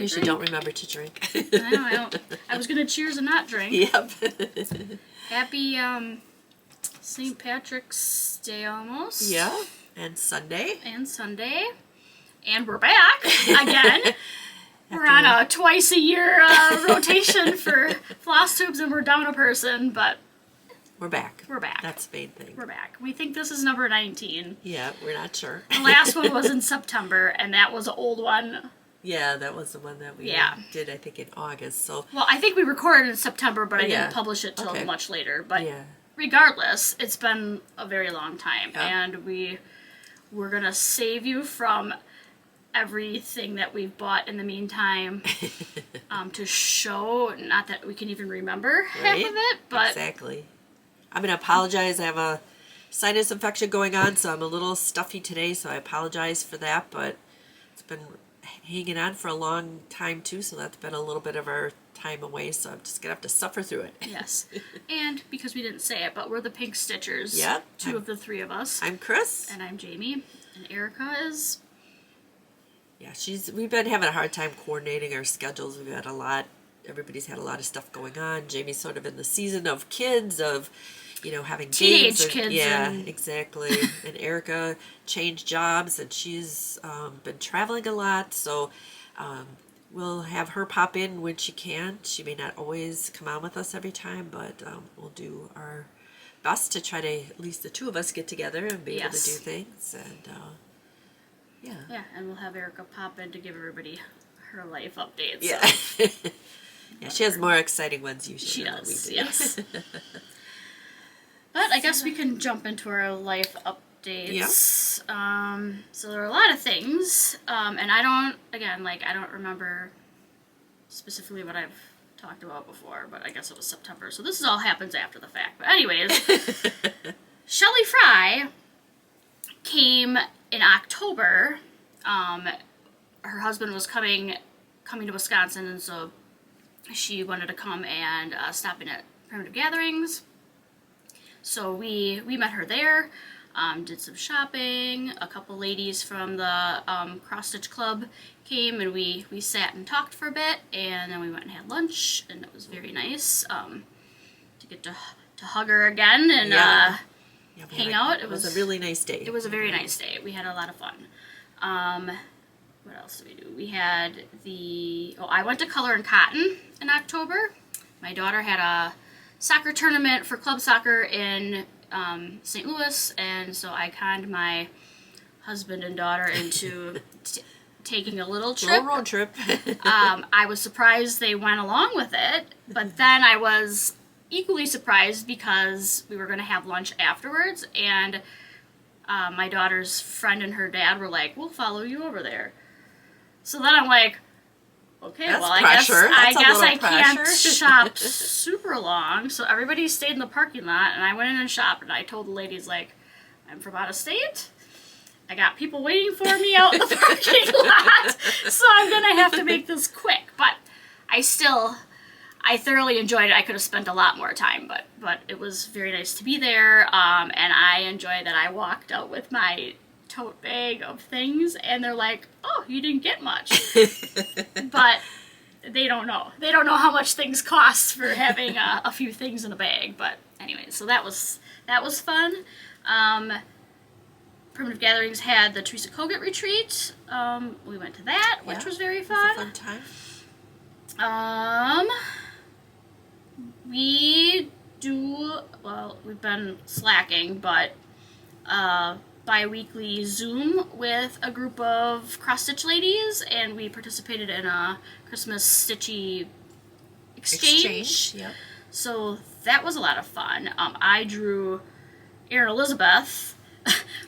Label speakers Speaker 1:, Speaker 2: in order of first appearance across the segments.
Speaker 1: usually don't remember to drink.
Speaker 2: I don't. I was gonna cheers and not drink.
Speaker 1: Yep.
Speaker 2: Happy St. Patrick's Day almost.
Speaker 1: Yeah. And Sunday.
Speaker 2: And we're back again. We're on a twice a year rotation for FlossTubes, and we're down a person, but
Speaker 1: we're back.
Speaker 2: We're back.
Speaker 1: That's the main thing.
Speaker 2: We're back. We think this is number 19.
Speaker 1: Yeah, we're not sure.
Speaker 2: The last one was in September, and that was an old one.
Speaker 1: Yeah, that was the one that we did, I think, in August. So.
Speaker 2: Well, I think we recorded in September, but I didn't publish it till much later. But regardless, it's been a very long time, and we're gonna save you from everything that we've bought in the meantime to show. Not that we can even remember half of it, but
Speaker 1: exactly. I'm gonna apologize. I have a sinus infection going on, so I'm a little stuffy today. So I apologize for that, but it's been hanging on for a long time too. So that's been a little bit of our time away. So I'm just gonna have to suffer through it.
Speaker 2: Yes, and because we didn't say it, but we're the Pink Stitchers.
Speaker 1: Yeah,
Speaker 2: two of the three of us.
Speaker 1: I'm Chris,
Speaker 2: and I'm Jamie, and Erica is.
Speaker 1: Yeah, we've been having a hard time coordinating our schedules. We've had everybody's had a lot of stuff going on. Jamie's sort of in the season of kids, of, having
Speaker 2: teenage
Speaker 1: games.
Speaker 2: Kids.
Speaker 1: Yeah, exactly. And Erica changed jobs, and she's been traveling a lot, so we'll have her pop in when she can. She may not always come on with us every time, but we'll do our best to try to, at least the two of us, get together and be able to do things. And
Speaker 2: yeah, and we'll have Erica pop in to give everybody her life updates.
Speaker 1: Yeah.
Speaker 2: So.
Speaker 1: Yeah, she has more exciting ones usually.
Speaker 2: She
Speaker 1: than
Speaker 2: does,
Speaker 1: we do.
Speaker 2: yes. But I guess we can jump into our life updates.
Speaker 1: Yeah.
Speaker 2: So there are a lot of things, and I don't remember specifically what I've talked about before, but I guess it was September. So this all happens after the fact. But anyways, Shelley Fry came in October. Her husband was coming to Wisconsin, and so she wanted to come and stop in at Primitive Gatherings. So we met her there, did some shopping. A couple ladies from the Cross Stitch Club came, and we sat and talked for a bit, and then we went and had lunch, and it was very nice to get to hug her again and hang out. It was
Speaker 1: a really nice day.
Speaker 2: It was a very nice day. We had a lot of fun. What else did we do? We had I went to Color and Cotton in October. My daughter had a soccer tournament for club soccer in St. Louis, and so I conned my husband and daughter into taking a little trip.
Speaker 1: Little road trip.
Speaker 2: I was surprised they went along with it, but then I was equally surprised because we were going to have lunch afterwards, and my daughter's friend and her dad were like, "We'll follow you over there." So then I'm like, okay,
Speaker 1: That's
Speaker 2: well, I
Speaker 1: pressure.
Speaker 2: guess I can't
Speaker 1: pressure.
Speaker 2: shop super long. So everybody stayed in the parking lot, and I went in and shopped, and I told the ladies, like, I'm from out of state. I got people waiting for me out in the parking lot, so I'm going to have to make this quick. But I thoroughly enjoyed it. I could have spent a lot more time, but it was very nice to be there, and I enjoyed that I walked out with my tote bag of things, and they're like, "Oh, you didn't get much." But they don't know. They don't know how much things cost for having a few things in a bag. But anyway, so that was fun. Primitive Gatherings had the Teresa Kogut retreat. We went to that, which was very fun.
Speaker 1: It was a fun time.
Speaker 2: We've been slacking, but bi-weekly Zoom with a group of cross-stitch ladies, and we participated in a Christmas stitchy exchange.
Speaker 1: Yep.
Speaker 2: So that was a lot of fun. I drew Erin Elizabeth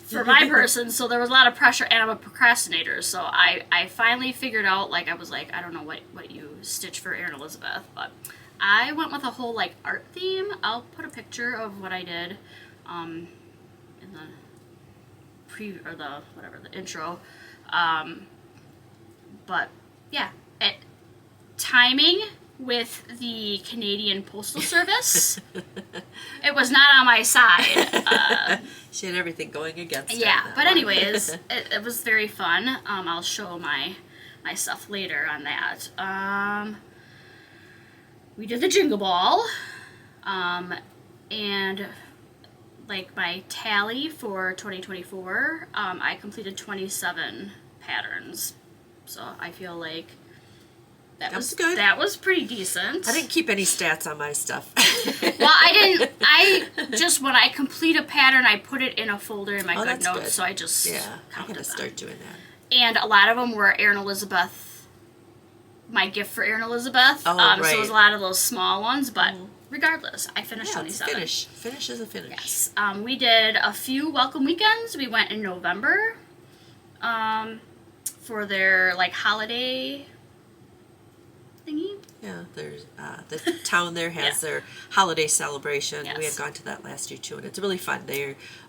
Speaker 2: for my person, so there was a lot of pressure, and I'm a procrastinator, so I finally figured out, I was like, I don't know what you stitch for Erin Elizabeth, but I went with a whole, art theme. I'll put a picture of what I did in the the intro. But yeah, timing with the Canadian Postal Service, it was not on my side.
Speaker 1: She had everything going against her.
Speaker 2: Yeah, but anyways, it was very fun. I'll show my stuff later on that. We did the Jingle Ball, and my tally for 2024, I completed 27 patterns. So I feel like that was good. That was pretty decent.
Speaker 1: I didn't keep any stats on my stuff.
Speaker 2: Well, when I complete a pattern, I put it in a folder in my GoodNotes, good. So I just
Speaker 1: I'm gonna start doing that.
Speaker 2: And a lot of them were Erin Elizabeth, my gift for Erin Elizabeth.
Speaker 1: Right.
Speaker 2: So it was a lot of those small ones, but regardless, I finished 27.
Speaker 1: Finish is a finish.
Speaker 2: Yes. We did a few welcome weekends. We went in November for their holiday thingy.
Speaker 1: Yeah, there's the town there has their holiday celebration.
Speaker 2: Yes.
Speaker 1: We had gone to that last year too, and it's really fun.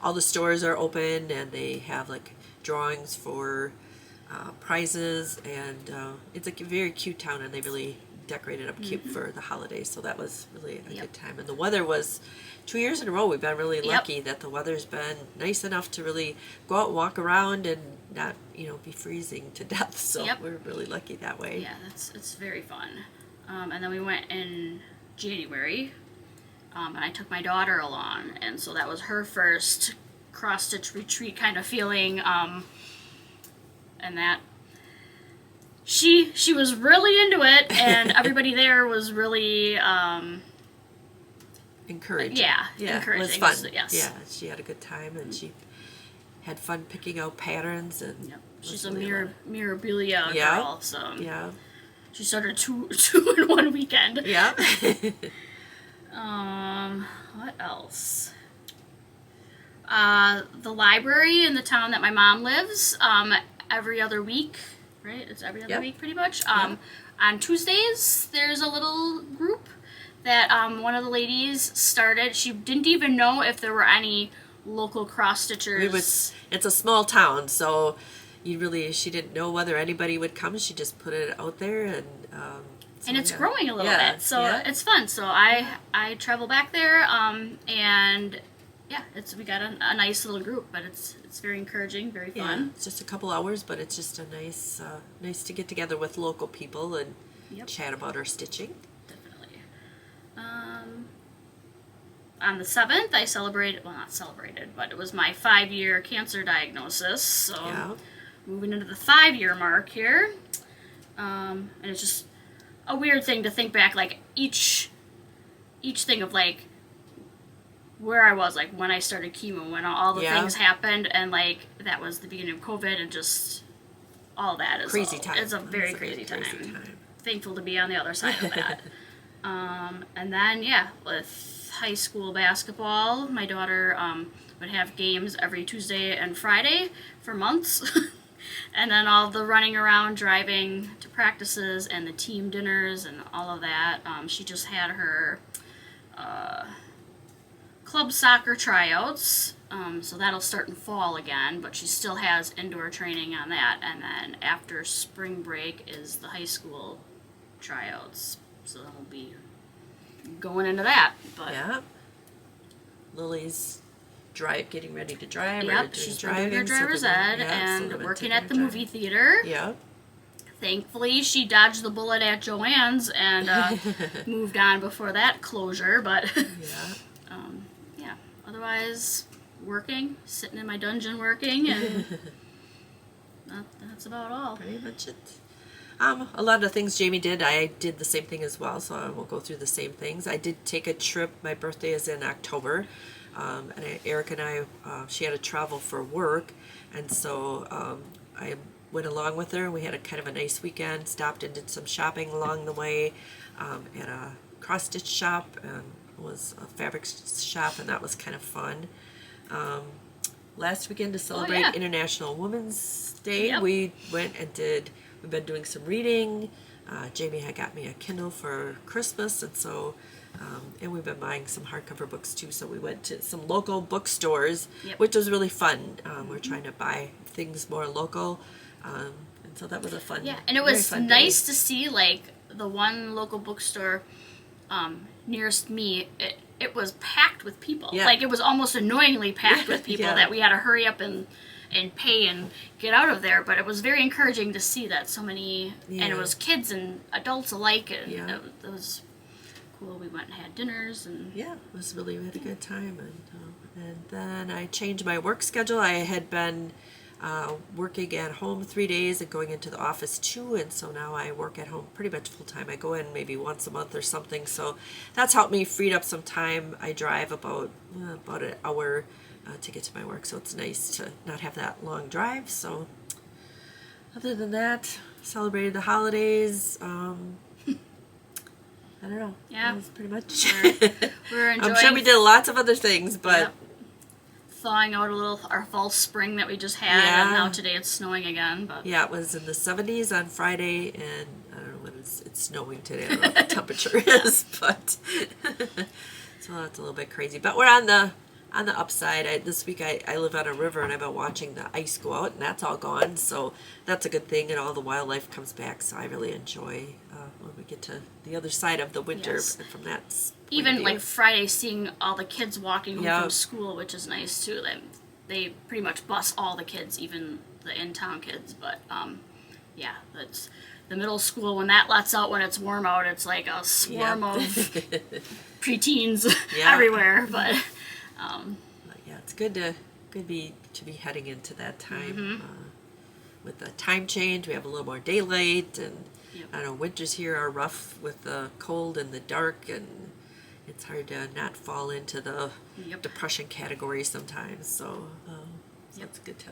Speaker 1: All the stores are open, and they have drawings for prizes, and it's a very cute town, and they really decorated up cute for the holidays. So that was really a good time. And the weather was 2 years in a row. We've been really lucky that the weather's been nice enough to really go out and walk around and not be freezing to death. So we're really lucky that way.
Speaker 2: Yeah, it's very fun. And then we went in January and I took my daughter along, and so that was her first cross-stitch retreat kind of feeling, and that she was really into it, and everybody there was really
Speaker 1: encouraging.
Speaker 2: Yeah,
Speaker 1: encouraging. It was fun.
Speaker 2: So, yes.
Speaker 1: Yeah, she had a good time, and she had fun picking out patterns, and
Speaker 2: she's a mirabilia girl, so she started two in one weekend.
Speaker 1: Yeah.
Speaker 2: What else? The library in the town that my mom lives, every other week, right? It's every other week pretty much. On Tuesdays, there's a little group that one of the ladies started. She didn't even know if there were any local cross-stitchers.
Speaker 1: It's a small town, so she didn't know whether anybody would come. She just put it out there, and
Speaker 2: it's growing a little bit, so it's fun. So I travel back there, and we got a nice little group, but it's very encouraging, very fun.
Speaker 1: Yeah, it's just a couple hours, but it's just a nice to get together with local people and chat about our stitching.
Speaker 2: Definitely. On the 7th, I but it was my 5-year cancer diagnosis, so moving into the 5-year mark here, and it's just a weird thing to think back, like each thing of like where I was, like when I started chemo, when all the things happened, and like that was the beginning of COVID, and just all that is
Speaker 1: crazy time.
Speaker 2: It's a very crazy time. Thankful to be on the other side of that. And then with high school basketball, my daughter would have games every Tuesday and Friday for months. And then all the running around, driving to practices, and the team dinners, and all of that. She just had her club soccer tryouts, so that'll start in fall again, but she still has indoor training on that. And then after spring break is the high school tryouts, so that'll be going into that. But
Speaker 1: Lily's getting ready to drive.
Speaker 2: Yep, she's doing her driver's ed and working at the movie theater.
Speaker 1: Yeah.
Speaker 2: Thankfully, she dodged the bullet at Joanne's and moved on before that closure. But otherwise, sitting in my dungeon working, and that's about all.
Speaker 1: Pretty much it. A lot of the things Jamie did, I did the same thing as well, so I won't go through the same things. I did take a trip. My birthday is in October. And Eric and I, she had to travel for work, and so I went along with her, and we had a kind of a nice weekend, stopped and did some shopping along the way at a cross-stitch shop, and it was a fabric shop, and that was kind of fun. Last weekend to celebrate International Women's Day, we went and we've been doing some reading. Jamie had got me a Kindle for Christmas, and so and we've been buying some hardcover books too, so we went to some local bookstores, which was really fun. We're trying to buy things more local, and so that was a fun
Speaker 2: and it was nice to see, like, the one local bookstore nearest me, it was packed with people. Like, it was almost annoyingly packed with people that we had to hurry up and pay and get out of there, but it was very encouraging to see that so many, and it was kids and adults alike, and it was cool. We went and had dinners, and
Speaker 1: it was really, we had a good time. And then I changed my work schedule. I had been working at home 3 days and going into the office 2, and so now I work at home pretty much full time. I go in maybe once a month or something, so that's helped me freed up some time. I drive about an hour to get to my work, so it's nice to not have that long drive. So other than that, celebrated the holidays. I don't know.
Speaker 2: Yeah.
Speaker 1: That's pretty much.
Speaker 2: We're enjoying.
Speaker 1: I'm sure we did lots of other things, but
Speaker 2: thawing out a little our false spring that we just had, and now today it's snowing again. But
Speaker 1: it was in the 70s on Friday, and I don't know what it's snowing today. I don't know what the temperature is, but so that's a little bit crazy. But we're on the upside. This week I live on a river, and I've been watching the ice go out, and that's all gone, so that's a good thing, and all the wildlife comes back, so I really enjoy when we get to the other side of the winter from that
Speaker 2: even like Friday, seeing all the kids walking home from school, which is nice too. They pretty much bus all the kids, even the in-town kids, but yeah, that's the middle school, when that lets out, when it's warm out, it's like a swarm of preteens everywhere. But
Speaker 1: yeah, it's good to be heading into that time. With the time change, we have a little more daylight, and I don't know, winters here are rough with the cold and the dark, and it's hard to not fall into the depression category sometimes. So, it's good to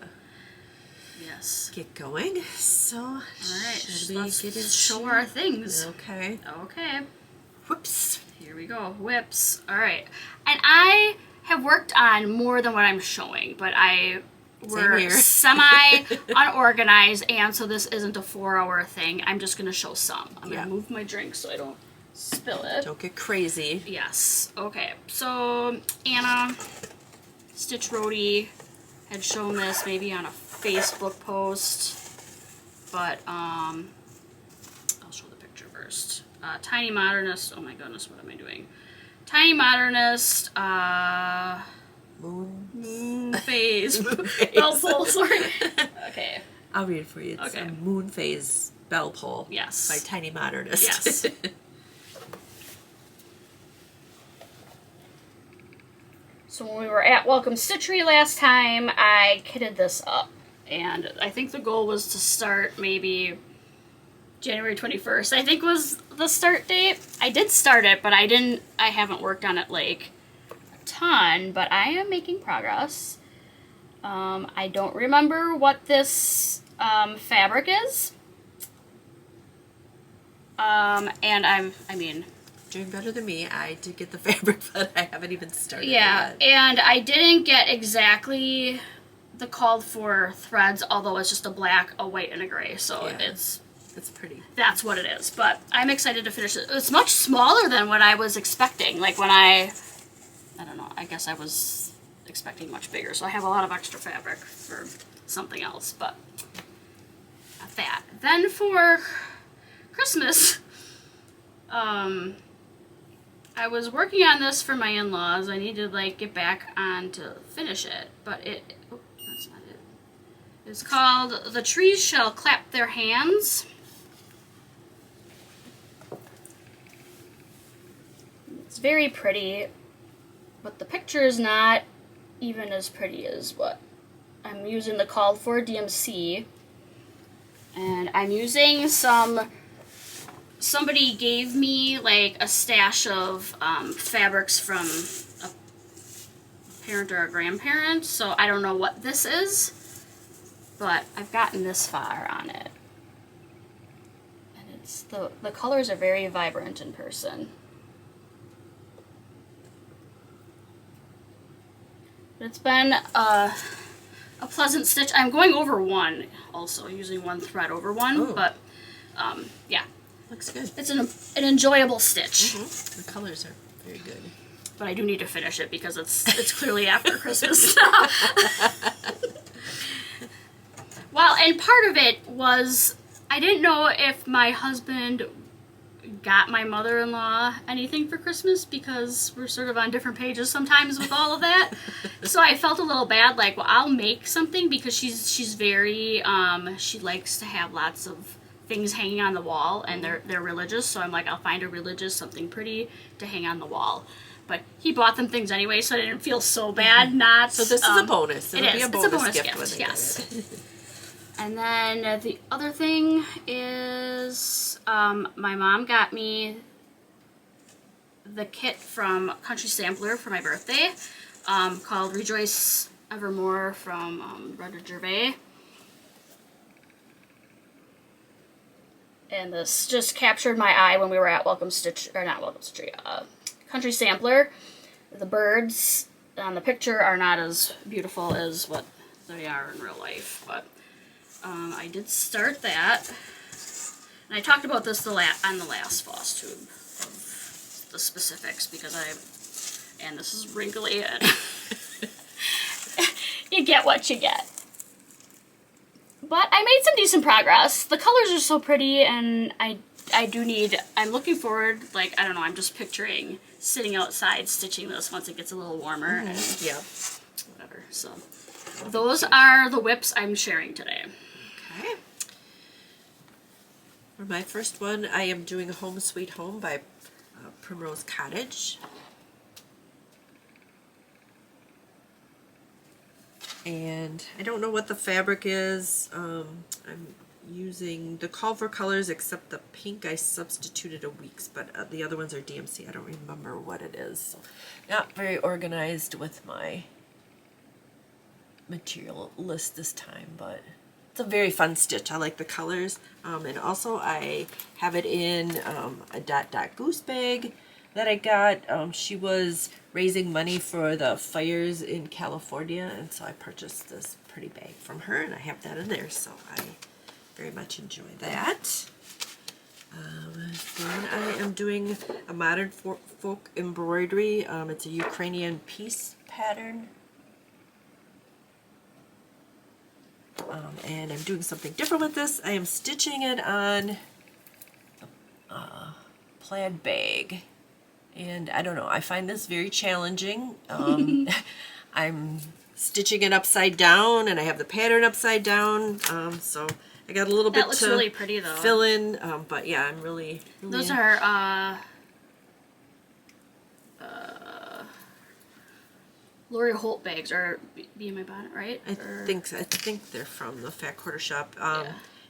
Speaker 1: get going. So,
Speaker 2: all right,
Speaker 1: let's
Speaker 2: show our things.
Speaker 1: Okay.
Speaker 2: Whoops. Here we go. Whips. All right. And I have worked on more than what I'm showing, but we're semi-unorganized, and so this isn't a 4-hour thing. I'm just going to show some. I'm going to move my drink so I don't spill it.
Speaker 1: Don't get crazy.
Speaker 2: Yes. Okay. So, Anna, Stitch Roadie, had shown this maybe on a Facebook post, but I'll show the picture first. Tiny Modernist. Oh my goodness, what am I doing? Tiny Modernist. Moon phase. Bell pole, sorry. Okay.
Speaker 1: I'll read it for you. It's a moon phase bell pole.
Speaker 2: Yes.
Speaker 1: By Tiny Modernist.
Speaker 2: Yes. So when we were at Welcome Stitchery last time, I kitted this up. And I think the goal was to start maybe January 21st, I think was the start date. I did start it, but I haven't worked on it like ton, but I am making progress. I don't remember what this fabric is. And I mean,
Speaker 1: doing better than me. I did get the fabric, but I haven't even started
Speaker 2: yet. And I didn't get exactly the called for threads, although it's just a black, a white, and a gray, so it's pretty. That's what it is, but I'm excited to finish it. It's much smaller than what I was expecting. Like when I don't know, I guess I was expecting much bigger, so I have a lot of extra fabric for something else, but not that. Then for Christmas, I was working on this for my in-laws. I need to like get back on to finish it, but that's not it. It's called The Trees Shall Clap Their Hands. It's very pretty, but the picture is not even as pretty as what I'm using the called for DMC. And I'm using somebody gave me like a stash of fabrics from a parent or a grandparent, so I don't know what this is, but I've gotten this far on it. And it's the colors are very vibrant in person. It's been a pleasant stitch. I'm going over one also, using one thread over one, but yeah.
Speaker 1: Looks good.
Speaker 2: It's an enjoyable stitch.
Speaker 1: The colors are very good.
Speaker 2: But I do need to finish it because it's clearly after Christmas. Well, and part of it was I didn't know if my husband got my mother-in-law anything for Christmas because we're sort of on different pages sometimes with all of that. So I felt a little bad, like, well, I'll make something because she's very she likes to have lots of things hanging on the wall, and they're religious, so I'm like, I'll find a religious something pretty to hang on the wall. But he bought them things anyway, so I didn't feel so bad not.
Speaker 1: So this is a bonus.
Speaker 2: It is. It's a bonus gift, yes. And then the other thing is my mom got me the kit from Country Sampler for my birthday called Rejoice Evermore from Brenda Gervais. And this just captured my eye when we were at Country Sampler. The birds on the picture are not as beautiful as what they are in real life, but I did start that. And I talked about this on the last FlossTube of the specifics because and this is wrinkly and you get what you get. But I made some decent progress. The colors are so pretty, and I'm looking forward, like, I don't know, I'm just picturing sitting outside stitching this once it gets a little warmer. And whatever. So those are the whips I'm sharing today.
Speaker 1: Okay. For my first one, I am doing Home Sweet Home by Primrose Cottage. And I don't know what the fabric is. I'm using the Culver colors, except the pink I substituted a weeks, but the other ones are DMC. I don't remember what it is. So not very organized with my material list this time, but it's a very fun stitch. I like the colors. And also I have it in a Dot Dot Goose bag that I got. She was raising money for the fires in California, and so I purchased this pretty bag from her, and I have that in there, so I very much enjoy that. Then I am doing a modern folk embroidery. It's a Ukrainian peace pattern. And I'm doing something different with this. I am stitching it on a plaid bag. And I don't know, I find this very challenging. I'm stitching it upside down, and I have the pattern upside down. So I got a little bit to
Speaker 2: really pretty, though.
Speaker 1: Fill in. But yeah, I'm really
Speaker 2: those are Lori Holt bags, or Be in My Bonnet, right?
Speaker 1: I think they're from the Fat Quarter Shop.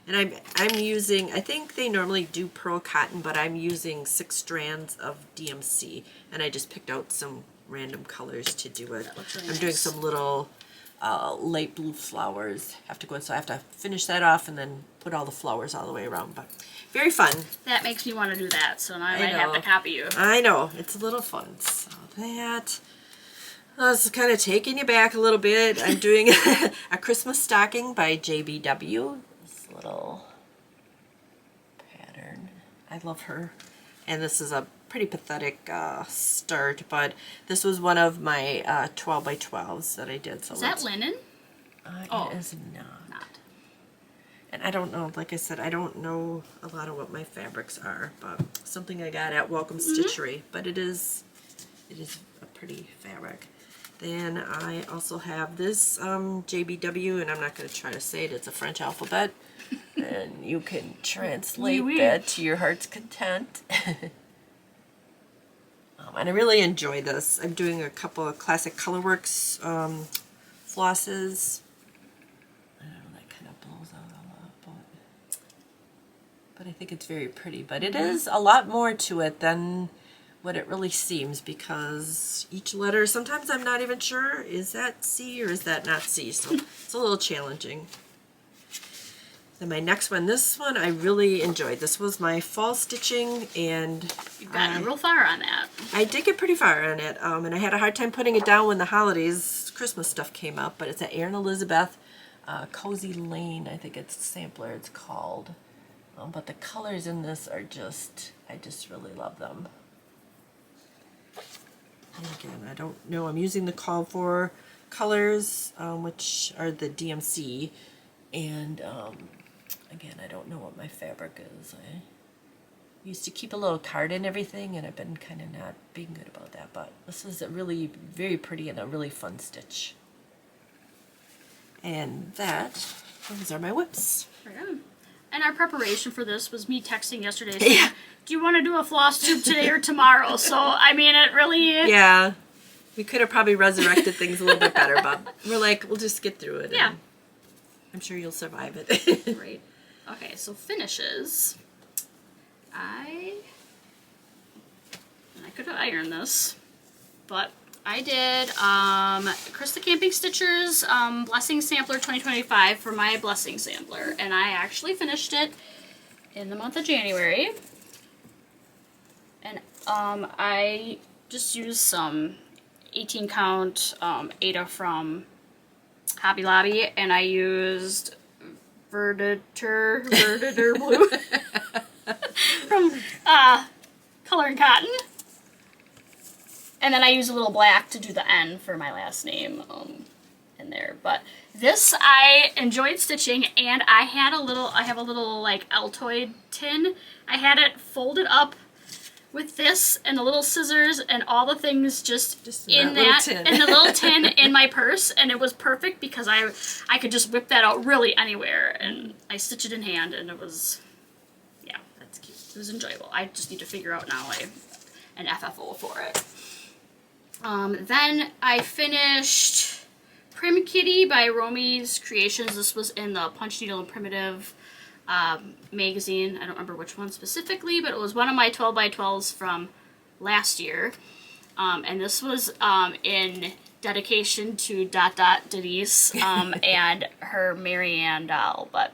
Speaker 1: And I'm using, I think they normally do pearl cotton, but I'm using 6 strands of DMC, and I just picked out some random colors to do it.
Speaker 2: Really
Speaker 1: I'm doing some little light blue flowers. Have to go in, so I have to finish that off and then put all the flowers all the way around. But very fun.
Speaker 2: That makes me want to do that, so now I might have to copy you.
Speaker 1: I know, it's a little fun. So that. This is kind of taking you back a little bit. I'm doing a Christmas stocking by JBW. This little pattern. I love her. And this is a pretty pathetic start, but this was one of my 12 by 12s that I did. So
Speaker 2: is that linen?
Speaker 1: It is not. And I don't know, like I said, I don't know a lot of what my fabrics are, but something I got at Welcome Stitchery. But it is a pretty fabric. Then I also have this JBW, and I'm not going to try to say it. It's a French alphabet, and you can translate that to your heart's content. And I really enjoy this. I'm doing a couple of classic Colorworks flosses. I don't know, that kind of blows out a lot, but I think it's very pretty. But it is a lot more to it than what it really seems, because each letter, sometimes I'm not even sure, is that C or is that not C? So it's a little challenging. Then my next one, this one I really enjoyed. This was my fall stitching, and
Speaker 2: you've gotten real far on that.
Speaker 1: I did get pretty far on it, and I had a hard time putting it down when the holidays, Christmas stuff came up, but it's an Erin Elizabeth Cozy Lane, I think it's sampler it's called. But the colors in this are just, I just really love them. And again, I don't know, I'm using the call for colors, which are the DMC, and again, I don't know what my fabric is. I used to keep a little card in everything, and I've been kind of not being good about that, but this is a really very pretty and a really fun stitch. And those are my whips.
Speaker 2: Right on. And our preparation for this was me texting yesterday saying, do you want to do a floss tube today or tomorrow? So, I mean, it really...
Speaker 1: Yeah. We could have probably resurrected things a little bit better, but we're like, we'll just get through it.
Speaker 2: Yeah.
Speaker 1: I'm sure you'll survive it.
Speaker 2: Great. Okay, so finishes. I could iron this, but I did Krista Camping Stitcher's Blessing Sampler 2025 for my Blessing Sampler, and I actually finished it in the month of January. And I just used some 18 count Ada from Hobby Lobby, and I used Verditer Blue from Color and Cotton. And then I use a little black to do the N for my last name in there. But this I enjoyed stitching, and I have a little like Altoid tin. I had it folded up with this and the little scissors and all the things just in that in the little tin in my purse, and it was perfect because I could just whip that out really anywhere, and I stitched it in hand, and it was, yeah. was enjoyable. I just need to figure out now an FFO for it. Then I finished Prim Kitty by Romy's Creations. This was in the Punch Needle and Primitive magazine. I don't remember which one specifically, but it was one of my 12x12s from last year. And this was in dedication to Denise and her Marianne doll. But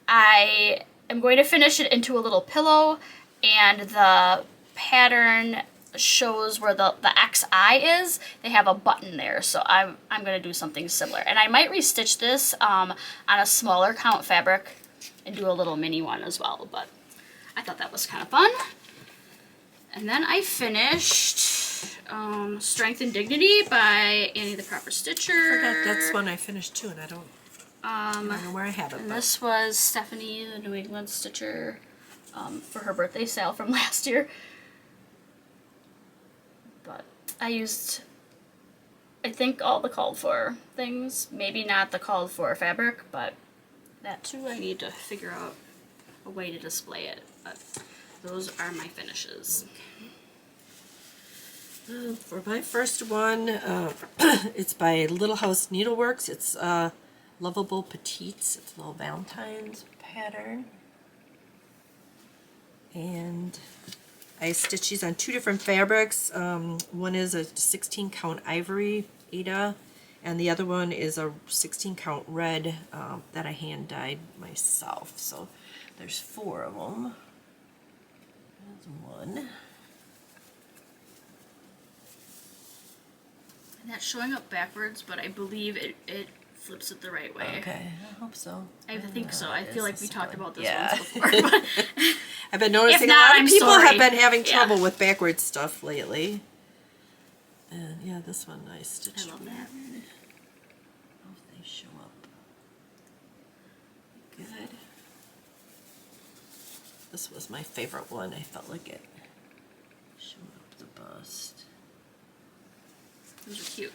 Speaker 2: I am going to finish it into a little pillow, and the pattern shows where the XI is. They have a button there, so I'm going to do something similar. And I might restitch this on a smaller count fabric and do a little mini one as well, but I thought that was kind of fun. And then I finished Strength and Dignity by Annie the Proper Stitcher.
Speaker 1: I forgot that's one I finished too, and I don't know where I have it.
Speaker 2: And this was Stephanie, the New England Stitcher, for her birthday sale from last year. But I used, I think, all the called for things. Maybe not the called for fabric, but that too I need to figure out a way to display it. But those are my finishes.
Speaker 1: For my first one, it's by Little House Needleworks. It's Lovable Petites. It's a little Valentine's pattern. And I stitched these on 2 different fabrics. One is a 16 count ivory Ada, and the other one is a 16 count red that I hand dyed myself. So there's 4 of them. There's one.
Speaker 2: And that's showing up backwards, but I believe it flips it the right way.
Speaker 1: Okay, I hope so.
Speaker 2: I think so. I feel like we talked about this
Speaker 1: yeah.
Speaker 2: once before. But
Speaker 1: I've been noticing
Speaker 2: not,
Speaker 1: a lot
Speaker 2: I'm
Speaker 1: of people
Speaker 2: sorry.
Speaker 1: have been having trouble with backwards stuff lately. And yeah, this one I stitched.
Speaker 2: I love that.
Speaker 1: I don't know if they show up. Good. This was my favorite one. I felt like it showed up the bust.
Speaker 2: Those are cute.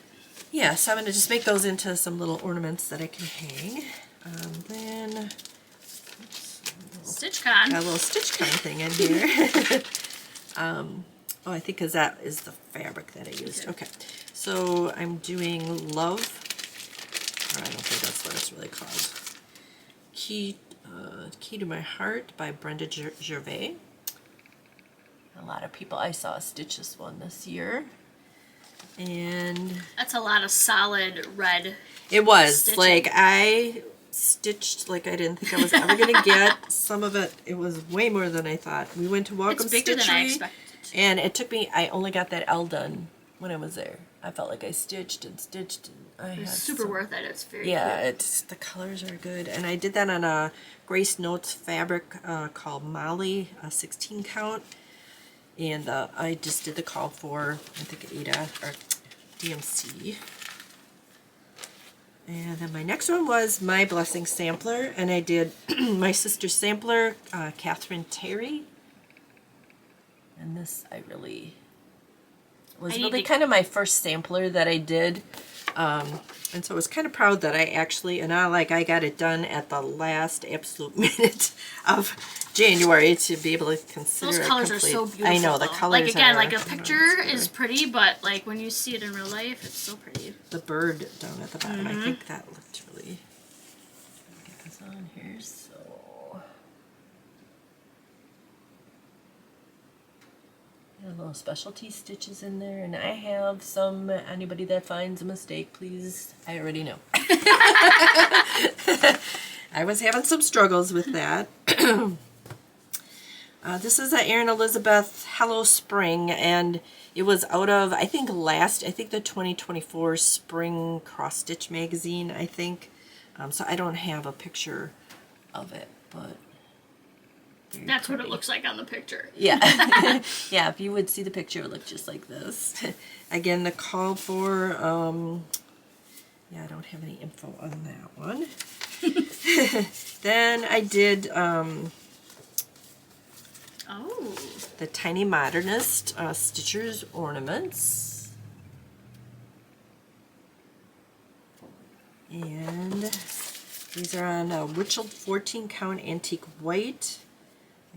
Speaker 1: Yeah, so I'm going to just make those into some little ornaments that I can hang. Then, oops,
Speaker 2: StitchCon.
Speaker 1: got a little StitchCon thing in here. Oh, I think because that is the fabric that I used. Okay, so I'm doing Love, or I don't think that's what it's really called. Key to My Heart by Brenda Gervais. A lot of people I saw stitch this one this year. And
Speaker 2: that's a lot of solid red.
Speaker 1: It was
Speaker 2: stitching.
Speaker 1: Like I stitched like I didn't think I was ever gonna get. Some of it, it was way more than I thought. We went to Welcome
Speaker 2: It's bigger
Speaker 1: Stitchery,
Speaker 2: than I expected.
Speaker 1: and it took me. I only got that L done when I was there. I felt like I stitched and stitched, and I had
Speaker 2: super worth it. It's very
Speaker 1: yeah.
Speaker 2: cute.
Speaker 1: It's the colors are good, and I did that on a Grace Notes fabric called Molly, a 16 count. And I just did the call for, I think, Ada, or DMC. And then my next one was My Blessing Sampler, and I did my sister's sampler, Catherine Terry. And this I really, was really kind of my first sampler that I did. And so I was kind of proud that I actually, and I got it done at the last absolute minute of January to be able to consider it
Speaker 2: Those colors
Speaker 1: complete.
Speaker 2: are so beautiful.
Speaker 1: I know, the
Speaker 2: though.
Speaker 1: colors
Speaker 2: like again,
Speaker 1: are,
Speaker 2: like a picture is pretty, but like when you see it in real life, it's so pretty.
Speaker 1: The bird down at the bottom, I think that looked really, get this on here, so. Little specialty stitches in there, and I have some. Anybody that finds a mistake, please, I already know. I was having some struggles with that. This is a Erin Elizabeth Hello Spring, and it was out of, I think the 2024 Spring Cross Stitch magazine, I think. So I don't have a picture of it, but
Speaker 2: that's pretty. What it looks like on the picture.
Speaker 1: Yeah. Yeah, if you would see the picture, it would look just like this. Again, the call for, yeah, I don't have any info on that one. Then I did the Tiny Modernist Stitcher's Ornaments. And these are on a Witchelled 14 count antique white.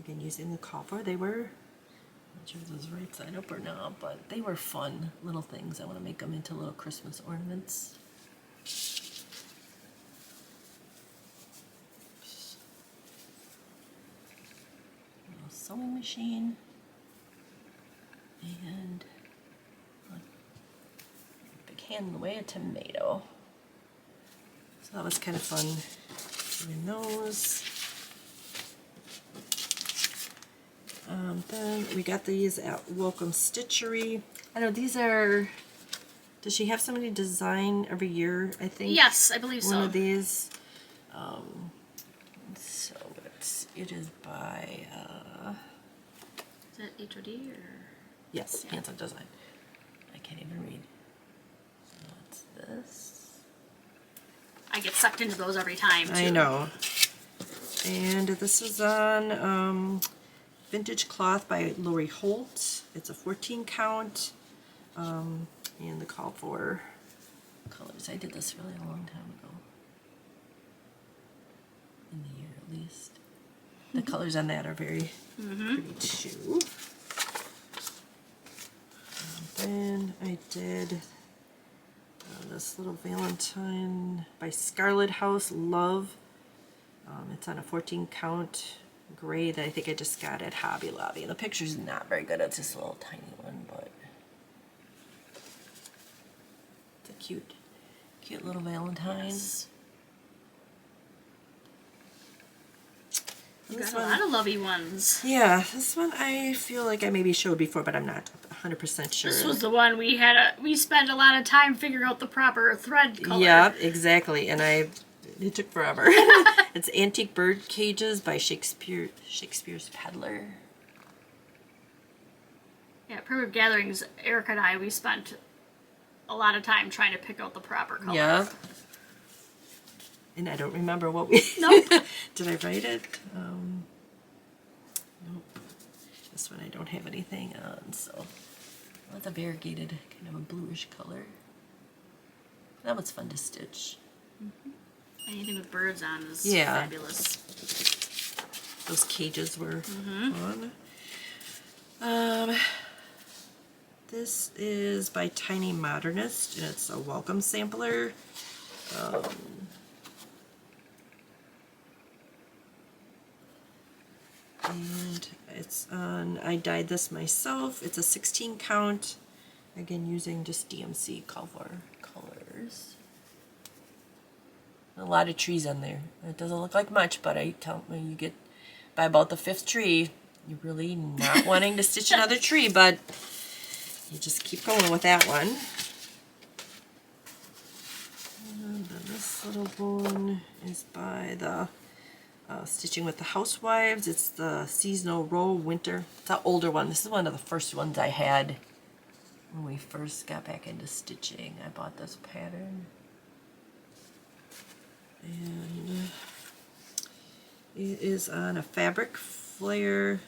Speaker 1: Again, using the coffer. They were, I'm not sure if it was right side up or not, but they were fun little things. I want to make them into little Christmas ornaments. Little sewing machine. And a big hand in the way, a tomato. So that was kind of fun doing those. Then we got these at Welcome Stitchery. I know these are, does she have somebody design every year, I think?
Speaker 2: Yes, I believe so.
Speaker 1: One of these. So it is by,
Speaker 2: is that HOD or?
Speaker 1: Yes, yeah. Hands-on Design. I can't even read. What's this?
Speaker 2: I get sucked into those every time, too.
Speaker 1: I know. And this is on Vintage Cloth by Lori Holt. It's a 14 count. And the call for colors. I did this really a long time ago. In the year, at least. The colors on that are very pretty, too. Then I did this little Valentine by Scarlett House, Love. It's on a 14 count gray that I think I just got at Hobby Lobby. And the picture's not very good. It's just a little tiny one, but it's a cute little Valentine.
Speaker 2: Yes. You got a lot of lovey ones.
Speaker 1: Yeah, this one I feel like I maybe showed before, but I'm not 100% sure.
Speaker 2: This was the one we spent a lot of time figuring out the proper thread color.
Speaker 1: Yeah, exactly, and it took forever. It's Antique Bird Cages by Shakespeare's Peddler.
Speaker 2: Yeah, Primitive Gatherings, Erica and I, we spent a lot of time trying to pick out the proper color.
Speaker 1: Yeah. And I don't remember what we...
Speaker 2: Nope.
Speaker 1: Did I write it? Nope. This one I don't have anything on, so... That's a variegated, kind of a bluish color. That was fun to stitch.
Speaker 2: Anything with birds on is fabulous.
Speaker 1: Those cages were fun. This is by Tiny Modernist, and it's a welcome sampler. And it's on, I dyed this myself. It's a 16 count. Again, using just DMC color colors. A lot of trees on there. It doesn't look like much, but I tell you, you get by about the 5th tree, you're really not wanting to stitch another tree, but you just keep going with that one. And then this little one is by the Stitching with the Housewives. It's the Seasonal Roll Winter. It's an older one. This is one of the first ones I had when we first got back into stitching. I bought this pattern. And it is on a fabric flare,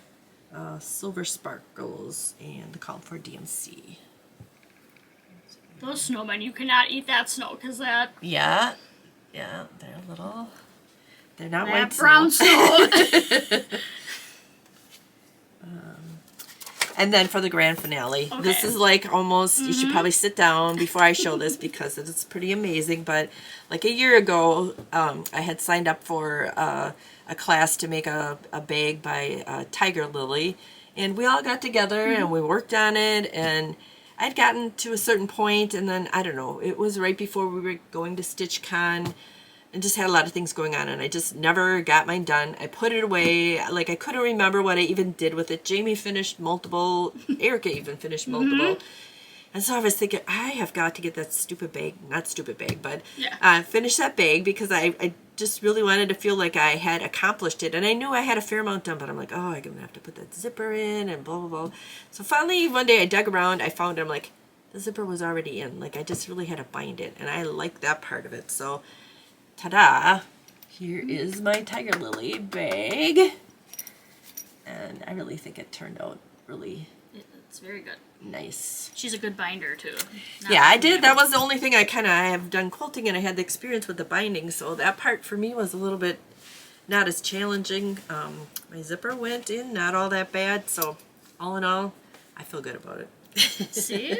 Speaker 1: silver sparkles, and the call for DMC.
Speaker 2: Those snowmen, you cannot eat that snow because that...
Speaker 1: Yeah, they're a little... They're not
Speaker 2: that
Speaker 1: white
Speaker 2: brown snow.
Speaker 1: And then for the grand finale, this is like almost, you should probably sit down before I show this because it's pretty amazing. But like a year ago, I had signed up for a class to make a bag by Tiger Lily. And we all got together and we worked on it. And I'd gotten to a certain point, and then, I don't know, it was right before we were going to StitchCon. And just had a lot of things going on, and I just never got mine done. I put it away. Like, I couldn't remember what I even did with it. Jamie finished multiple. Erica even finished multiple. And so I was thinking, I have got to get that stupid bag. Not stupid bag, but finish that bag because I just really wanted to feel like I had accomplished it. And I knew I had a fair amount done, but I'm like, oh, I'm going to have to put that zipper in and blah, blah, blah. So finally, one day I dug around. I found it. I'm like, the zipper was already in. Like, I just really had to bind it. And I like that part of it. So... ta-da! Here is my Tiger Lily bag. And I really think it turned out really
Speaker 2: It's very good.
Speaker 1: nice.
Speaker 2: She's a good binder, too.
Speaker 1: Yeah, I did. That was the only thing I have done quilting, and I had the experience with the binding, so that part for me was a little bit not as challenging. My zipper went in, not all that bad. So all in all, I feel good about it.
Speaker 2: See?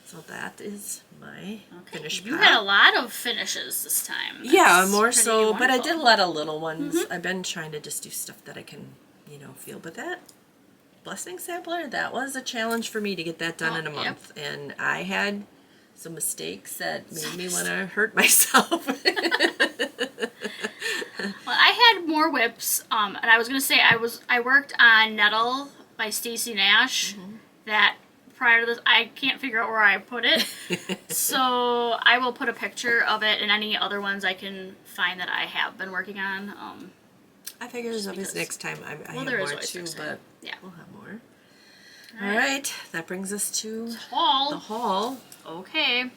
Speaker 1: So that is my finish
Speaker 2: You
Speaker 1: pile.
Speaker 2: had a lot of finishes this time.
Speaker 1: Yeah, more so,
Speaker 2: wonderful.
Speaker 1: but I did a lot of little ones. I've been trying to just do stuff that I can, feel. But that blessing sampler, that was a challenge for me to get that done in a month. And I had some mistakes that made me want to hurt myself.
Speaker 2: Well, I had more whips, and I was going to say I worked on Nettle by Stacy Nash. That prior to this, I can't figure out where I put it. So I will put a picture of it and any other ones I can find that I have been working on.
Speaker 1: I figure there's always next time I have more too, but we'll have more. All right, that brings us to the haul.
Speaker 2: Okay.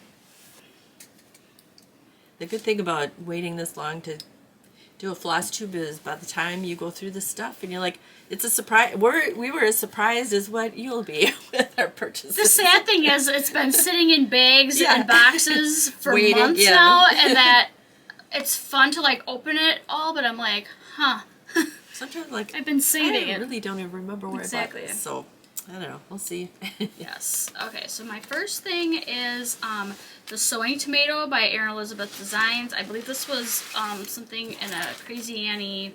Speaker 1: The good thing about waiting this long to do a FlossTube is by the time you go through the stuff and you're like, it's a surprise. We were as surprised as what you'll be with our purchases.
Speaker 2: The sad thing is it's been sitting in bags and boxes for months now, and that it's fun to like open it all, but I'm like,
Speaker 1: Sometimes like
Speaker 2: I've been saving it.
Speaker 1: I really don't even remember where I bought it. So I don't know. We'll see.
Speaker 2: Yes. Okay, so my first thing is the Sewing Tomato by Erin Elizabeth Designs. I believe this was something in a Crazy Annie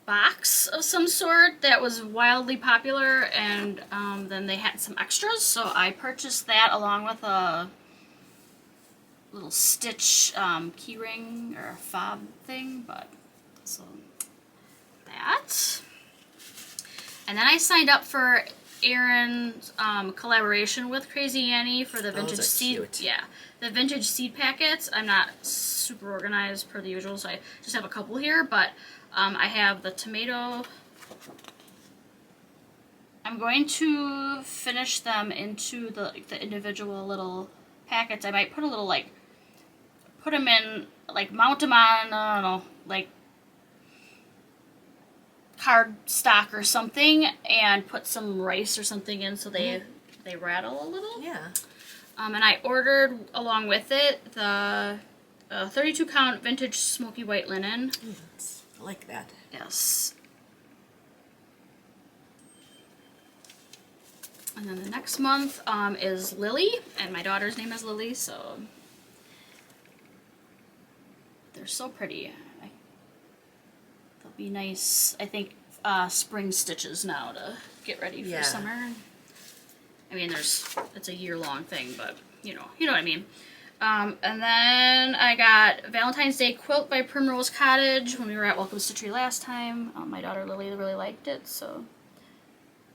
Speaker 2: box of some sort that was wildly popular, and then they had some extras, so I purchased that along with a little stitch keyring or fob thing, but so that. And then I signed up for Erin's collaboration with Crazy Annie for the vintage seed.
Speaker 1: Cute.
Speaker 2: Yeah, the vintage seed packets. I'm not super organized per the usual, so I just have a couple here. But I have the tomato. I'm going to finish them into the individual little packets. I might put a little put them in mount them on I don't know card stock or something, and put some rice or something in so they rattle a little.
Speaker 1: Yeah.
Speaker 2: And I ordered along with it the 32 count vintage smoky white linen.
Speaker 1: I like that.
Speaker 2: Yes. And then the next month is Lily, and my daughter's name is Lily, so they're so pretty. They'll be nice, I think, spring stitches now to get ready for summer. I mean, it's a year-long thing, but you know what I mean. And then I got Valentine's Day quilt by Primrose Cottage when we were at Welcome Stitchery last time. My daughter Lily really liked it, so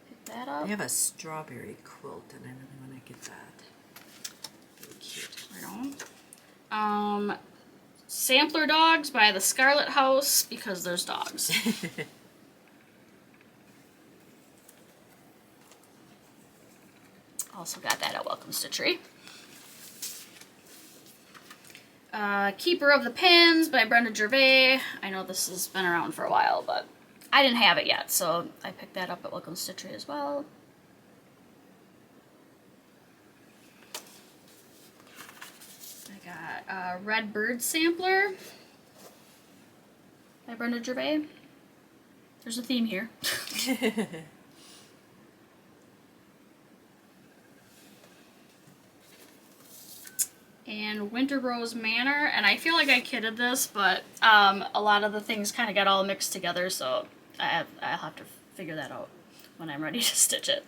Speaker 2: picked that up.
Speaker 1: I have a strawberry quilt, and I really want to get that. Really cute.
Speaker 2: Right on. Sampler Dogs by the Scarlett House, because there's dogs. Also got that at Welcome Stitchery. Keeper of the Pins by Brenda Gervais. I know this has been around for a while, but I didn't have it yet, so I picked that up at Welcome Stitchery as well. I got Red Bird Sampler by Brenda Gervais. There's a theme here. And Winter Rose Manor, and I feel like I kidded this, but a lot of the things kind of got all mixed together, so I'll have to figure that out when I'm ready to stitch it.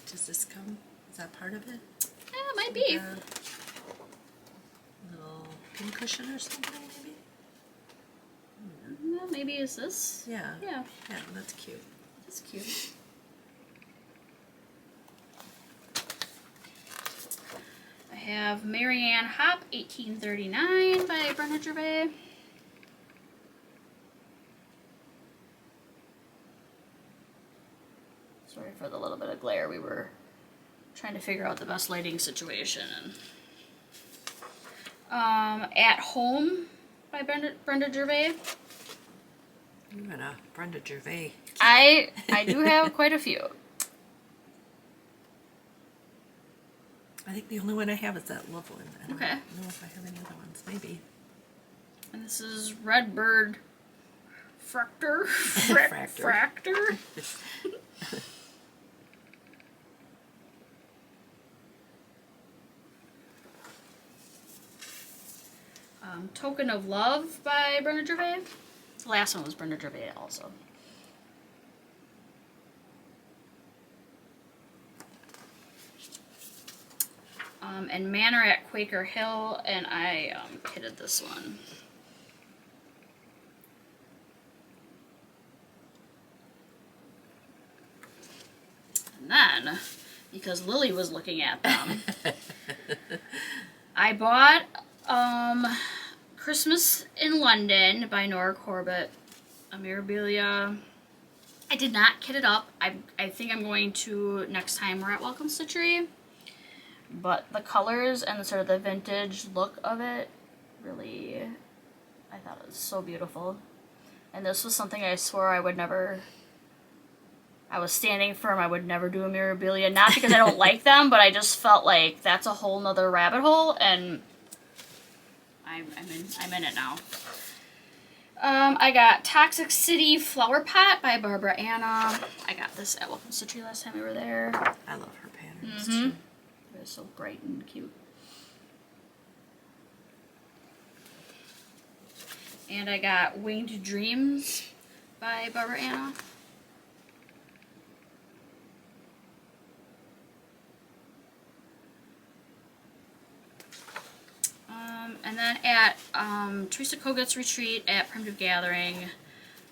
Speaker 1: Does this come? Is that part of it?
Speaker 2: Yeah, it might be.
Speaker 1: Little pin cushion or something, maybe?
Speaker 2: Well, maybe is this?
Speaker 1: Yeah.
Speaker 2: Yeah.
Speaker 1: Yeah, that's cute.
Speaker 2: That's cute. I have Marianne Hop, 1839 by Brenda Gervais. Sorry for the little bit of glare. We were trying to figure out the best lighting situation. And At Home by Brenda Gervais.
Speaker 1: You're in a Brenda Gervais.
Speaker 2: I do have quite a few.
Speaker 1: I I think the only one I have is that love one. I don't
Speaker 2: Okay.
Speaker 1: know if I have any other ones. Maybe.
Speaker 2: And this is Redbird Fractor. Fractor. Token of Love by Brenda Gervais. The last one was Brenda Gervais also. And Manor at Quaker Hill, and I kitted this one. And then, because Lily was looking at them, I bought Christmas in London by Nora Corbett, a Mirabilia. I did not kit it up. I think I'm going to next time we're at Welcome Stitchery. But the colors and the sort of the vintage look of it, really, I thought it was so beautiful. And this was something I swore I would never, I was standing firm I would never do a Mirabilia. Not because I don't like them, but I just felt like that's a whole nother rabbit hole, and I'm in it now. I got Toxic City Flower Pot by Barbara Anna. I got this at Welcome Stitchery last time we were there.
Speaker 1: I love her patterns too.
Speaker 2: It's so bright and cute. And I got Winged Dreams by Barbara Anna. And then at Teresa Koget's retreat at Primitive Gathering,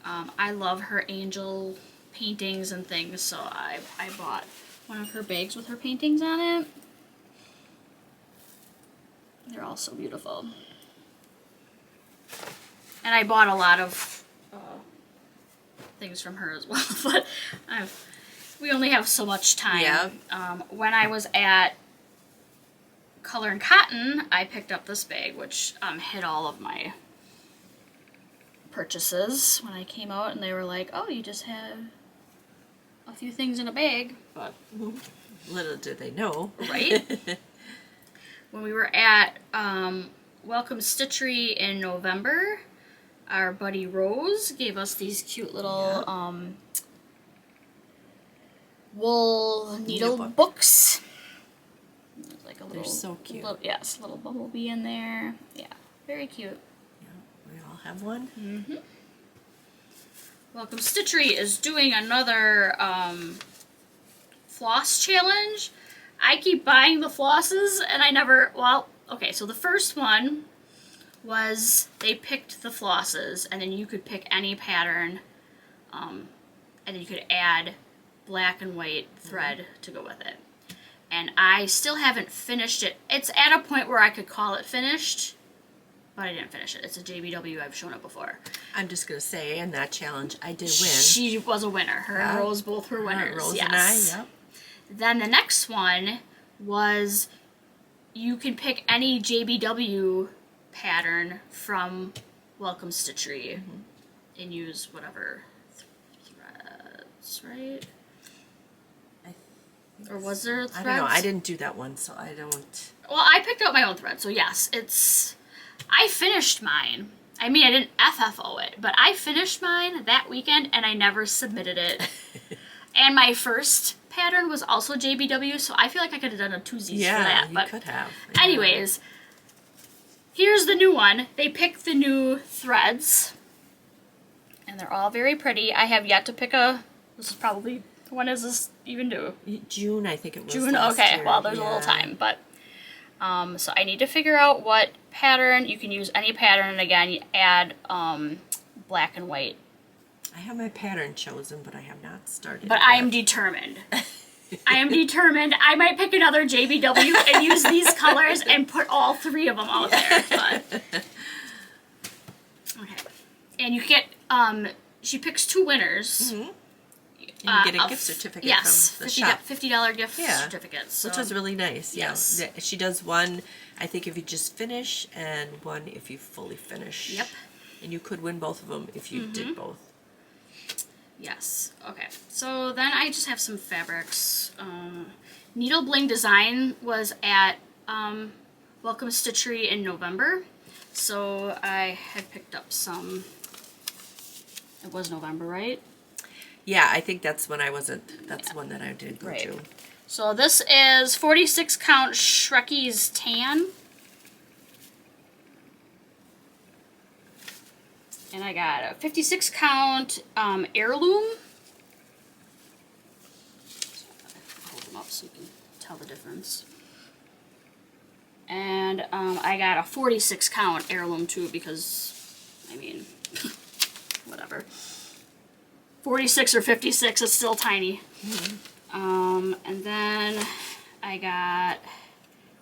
Speaker 2: I love her angel paintings and things, so I bought one of her bags with her paintings on it. They're all so beautiful. And I bought a lot of things from her as well, but we only have so much time.
Speaker 1: Yeah.
Speaker 2: When I was at Color and Cotton, I picked up this bag, which hit all of my purchases when I came out, and they were like, oh, you just have a few things in a bag. But
Speaker 1: little did they know.
Speaker 2: Right? When we were at Welcome Stitchery in November, our buddy Rose gave us these cute little wool needle books. There's like a little,
Speaker 1: they're so cute.
Speaker 2: Yes, little bumblebee in there. Yeah, very cute.
Speaker 1: Yeah, we all have one.
Speaker 2: Mm-hmm. Welcome Stitchery is doing another floss challenge. I keep buying the flosses, and I never, well, okay, so the first one was they picked the flosses, and then you could pick any pattern, and then you could add black and white thread to go with it. And I still haven't finished it. It's at a point where I could call it finished, but I didn't finish it. It's a JBW, I've shown it before.
Speaker 1: I'm just going to say, in that challenge, I did win.
Speaker 2: She was a winner. Her and Rose both were winners.
Speaker 1: Rose
Speaker 2: yes.
Speaker 1: and I, yep.
Speaker 2: Then the next one was you can pick any JBW pattern from Welcome Stitchery and use whatever threads, right? Or was there threads?
Speaker 1: I don't know. I didn't do that one, so I don't...
Speaker 2: Well, I picked out my own thread, so yes, it's... I finished mine. I mean, I didn't FFO it, but I finished mine that weekend, and I never submitted it. And my first pattern was also JBW, so I feel like I could have done a twosies for that.
Speaker 1: Yeah,
Speaker 2: but
Speaker 1: you could have.
Speaker 2: Anyways, here's the new one. They picked the new threads, and they're all very pretty. I have yet to pick a... This is probably... When is this even due?
Speaker 1: June, I think it was.
Speaker 2: June?
Speaker 1: last
Speaker 2: Okay,
Speaker 1: year.
Speaker 2: well, there's a little time, but... so I need to figure out what pattern. You can use any pattern, and again, you add black and white.
Speaker 1: I have my pattern chosen, but I have not started.
Speaker 2: But I am determined. I am determined. I might pick another JBW and use these colors and put all three of them out there. But okay, and you get she picks two winners.
Speaker 1: Mm-hmm. And you get a gift certificate from the shop.
Speaker 2: $50 gift certificates. So.
Speaker 1: Which was really nice.
Speaker 2: Yes.
Speaker 1: Yeah. She does one, I think, if you just finish, and one if you fully finish.
Speaker 2: Yep.
Speaker 1: And you could win both of them if you did both.
Speaker 2: Yes. Okay. So then I just have some fabrics. Needle Bling Design was at Welcome Stitchery in November. So I had picked up some. It was November, right?
Speaker 1: Yeah, I think that's when I wasn't. That's one that I did go to.
Speaker 2: So this is 46 count Shrekie's Tan. And I got a 56 count Heirloom. Hold them up so you can tell the difference. And I got a 46 count Heirloom too because, I mean, whatever. 46 or 56 is still tiny. And then I got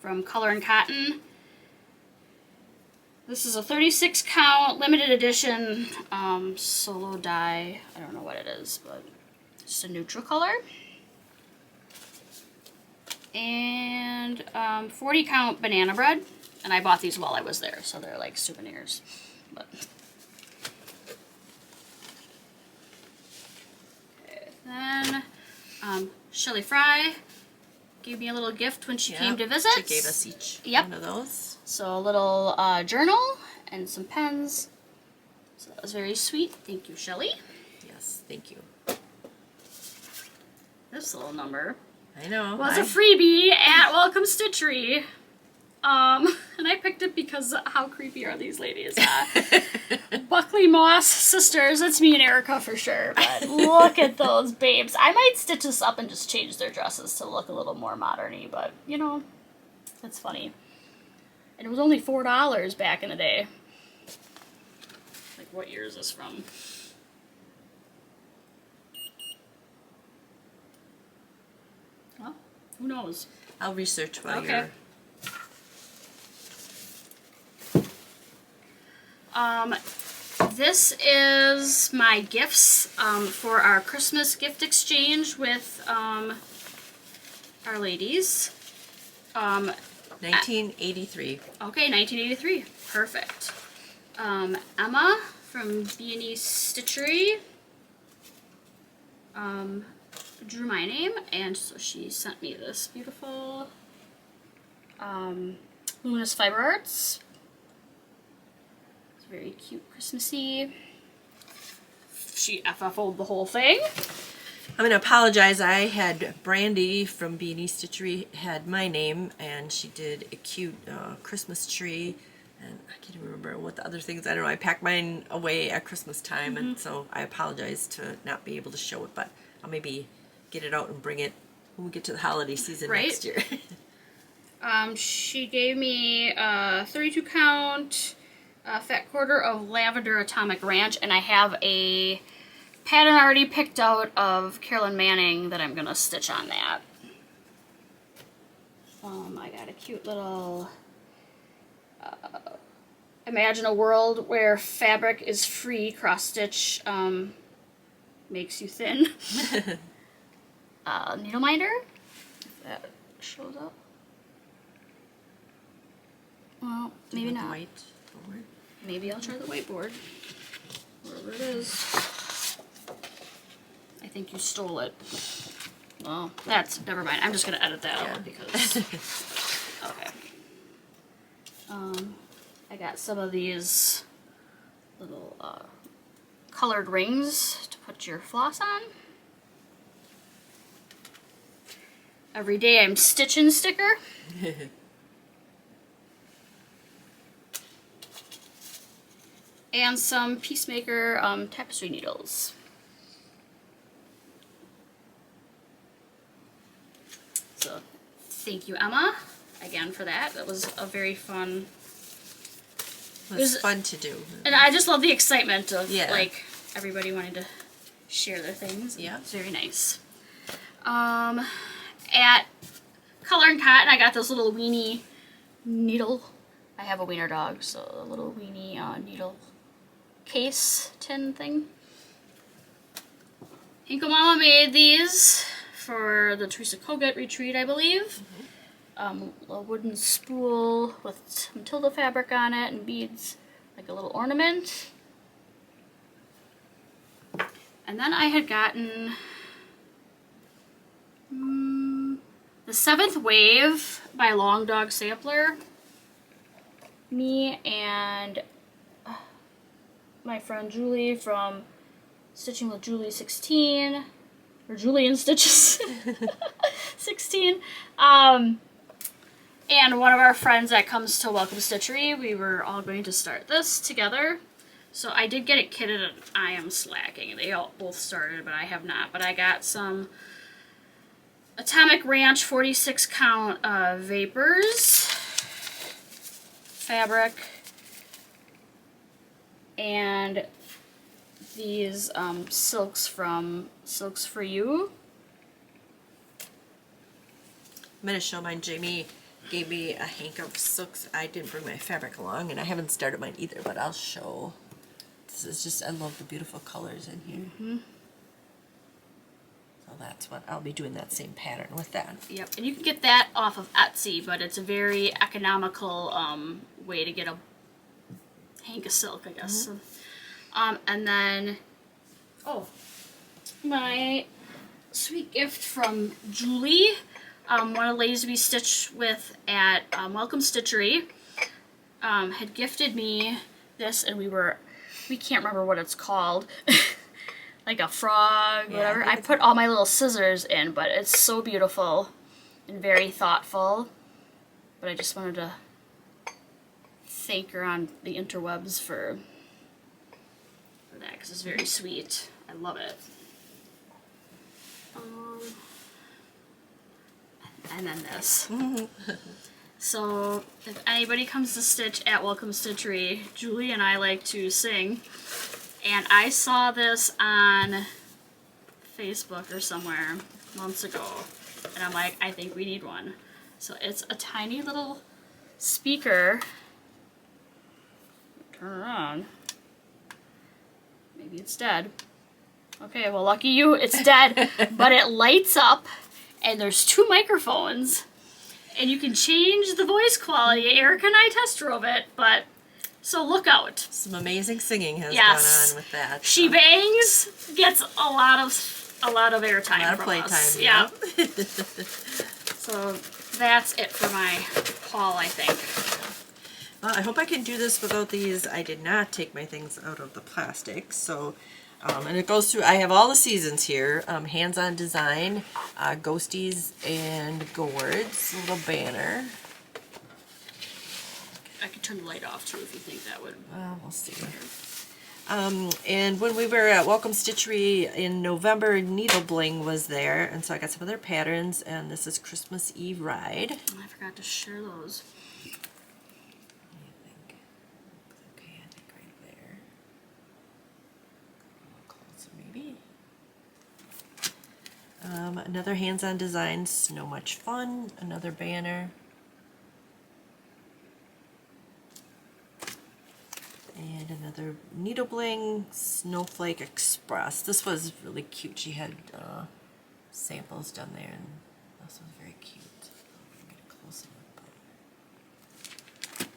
Speaker 2: from Color and Cotton. This is a 36 count limited edition solo dye. I don't know what it is, but it's a neutral color. And 40 count banana bread. And I bought these while I was there, so they're like souvenirs. But okay, then Shelly Fry gave me a little gift when she came to visit.
Speaker 1: She gave us each one of those. So
Speaker 2: a little journal and some pens. So that was very sweet. Thank you, Shelly.
Speaker 1: Yes, thank you.
Speaker 2: This little number
Speaker 1: I know
Speaker 2: was a freebie at Welcome Stitchery. And I picked it because how creepy are these ladies? Buckley Moss Sisters, that's me and Erica for sure, but look at those babes. I might stitch this up and just change their dresses to look a little more modern-y, but, you know, that's funny. And it was only $4 back in the day. Like, what year is this from? Well, who knows?
Speaker 1: I'll research while you're...
Speaker 2: This is my gifts for our Christmas gift exchange with our ladies.
Speaker 1: 1983.
Speaker 2: Okay, 1983. Perfect. Emma from B&E Stitchery drew my name, and so she sent me this beautiful Luminous Fiber Arts. Very cute, Christmassy. She FFO'd the whole thing.
Speaker 1: I'm going to apologize. I had Brandy from B&E Stitchery had my name, and she did a cute Christmas tree, and I can't even remember what the other things. I don't know. I packed mine away at Christmas time, and so I apologize to not be able to show it, but I'll maybe get it out and bring it when we get to the holiday season next year.
Speaker 2: She gave me a 32 count fat quarter of Lavender Atomic Ranch, and I have a pattern already picked out of Carolyn Manning that I'm gonna stitch on that. I got a cute little Imagine a World Where Fabric is Free cross stitch makes you thin. Needle minder, if that shows up. Well, maybe not.
Speaker 1: White board.
Speaker 2: Maybe I'll try the whiteboard. Wherever it is. I think you stole it. Well, that's, never mind. I'm just going to edit that out because... Okay. I got some of these little colored rings to put your floss on. Every day I'm stitching sticker. And some Peacemaker tapestry needles. So, thank you, Emma, again for that. That was a very fun...
Speaker 1: It was fun to do.
Speaker 2: And I just love the excitement of, like, everybody wanting to share their things.
Speaker 1: Yeah.
Speaker 2: It's very nice. At Color and Cotton, I got this little weenie needle. I have a wiener dog, so a little weenie needle case tin thing. Hinko Mama made these for the Teresa Kogut retreat, I believe. A wooden spool with some Tilda fabric on it and beads, like a little ornament. And then I had gotten The Seventh Wave by Long Dog Sampler. Me and my friend Julie from Stitching with Julie 16, or Julian Stitches 16, and one of our friends that comes to Welcome Stitchery, we were all going to start this together. So I did get it kitted, and I am slacking. They all both started, but I have not. But I got some Atomic Ranch 46 count Vapors fabric, and these silks from Silks for You.
Speaker 1: I'm going to show mine. Jamie gave me a hank of silks. I didn't bring my fabric along, and I haven't started mine either, but I'll show. This is just, I love the beautiful colors in here.
Speaker 2: Mm-hmm.
Speaker 1: So that's what I'll be doing, that same pattern with that.
Speaker 2: Yep, and you can get that off of Etsy, but it's a very economical way to get a hank of silk, I guess. Mm-hmm. And then, my sweet gift from Julie, one of the ladies we stitch with at Welcome Stitchery, had gifted me this, and we can't remember what it's called. Like a frog, whatever. I put all my little scissors in, but it's so beautiful and very thoughtful. But I just wanted to thank her on the interwebs for that, because it's very sweet. I love it. And then this. So if anybody comes to stitch at Welcome Stitchery, Julie and I like to sing. And I saw this on Facebook or somewhere months ago. And I'm like, I think we need one. So it's a tiny little speaker. Turn it on. Maybe it's dead. Okay, well, lucky you, it's dead. But it lights up, and there's 2 microphones. And you can change the voice quality. Erica and I test drove it, but... So look out.
Speaker 1: Some amazing singing has gone on with that.
Speaker 2: She Bangs gets a lot of airtime. A lot of playtime. Yeah. So that's it for my haul, I think.
Speaker 1: Well, I hope I can do this without these. I did not take my things out of the plastic. So, and it goes through, I have all the seasons here. Hands-on Design, Ghosties, and Gourds. Little banner.
Speaker 2: I could turn the light off too if you think that would.
Speaker 1: We'll see. And when we were at Welcome Stitchery in November, Needle Bling was there, and so I got some of their patterns, and this is Christmas Eve Ride.
Speaker 2: Oh, I forgot to share those.
Speaker 1: What do you think? Okay, I think right there. A little closer maybe. Another Hands-on Design, So Much Fun, another banner. And another Needle Bling, Snowflake Express. This was really cute. She had samples done there, and this was very cute. I'll get a close up.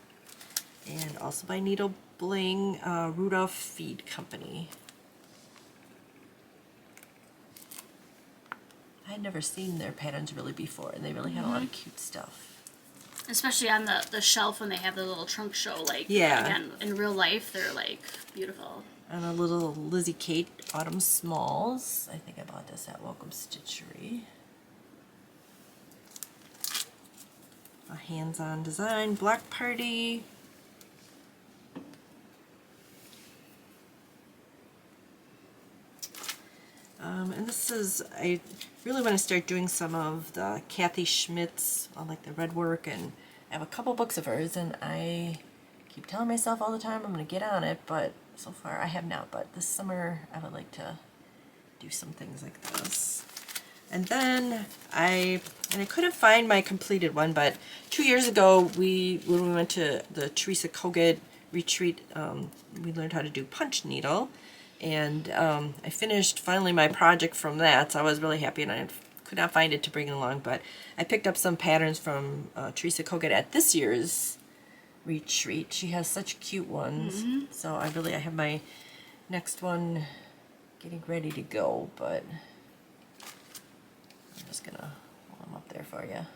Speaker 1: And also by Needle Bling, Rudolph Feed Company. I had never seen their patterns really before, and they really had a lot of cute stuff.
Speaker 2: Especially on the shelf when they have the little trunk show, like,
Speaker 1: yeah.
Speaker 2: Again, in real life, they're, like, beautiful.
Speaker 1: And a little Lizzie Kate Autumn Smalls. I think I bought this at Welcome Stitchery. A Hands-on Design, Black Party. And this is, I really want to start doing some of the Kathy Schmidt's, like the red work, and I have a couple books of hers, and I keep telling myself all the time I'm going to get on it, but so far I have not. But this summer I would like to do some things like this. And then I couldn't find my completed one, but 2 years ago when we went to the Teresa Kogut retreat, we learned how to do punch needle. And I finished finally my project from that, so I was really happy, and I could not find it to bring along, but I picked up some patterns from Teresa Kogut at this year's retreat. She has such cute ones. So I have my next one getting ready to go, but I'm just gonna hold them up there for you.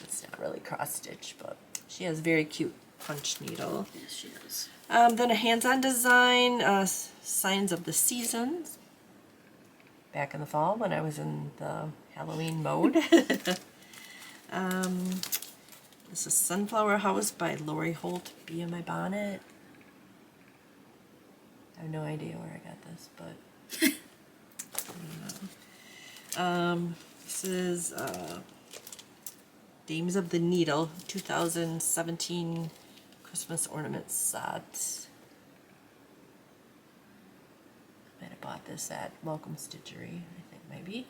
Speaker 1: It's not really cross stitch, but she has a very cute punch needle.
Speaker 2: Yes, she does.
Speaker 1: Then a hands-on design, Signs of the Seasons. Back in the fall when I was in the Halloween mode. This is Sunflower House by Lori Holt, Bee in My Bonnet. I have no idea where I got this, but I don't know. This is Dames of the Needle, 2017 Christmas ornament set. I might have bought this at Welcome Stitchery, I think maybe.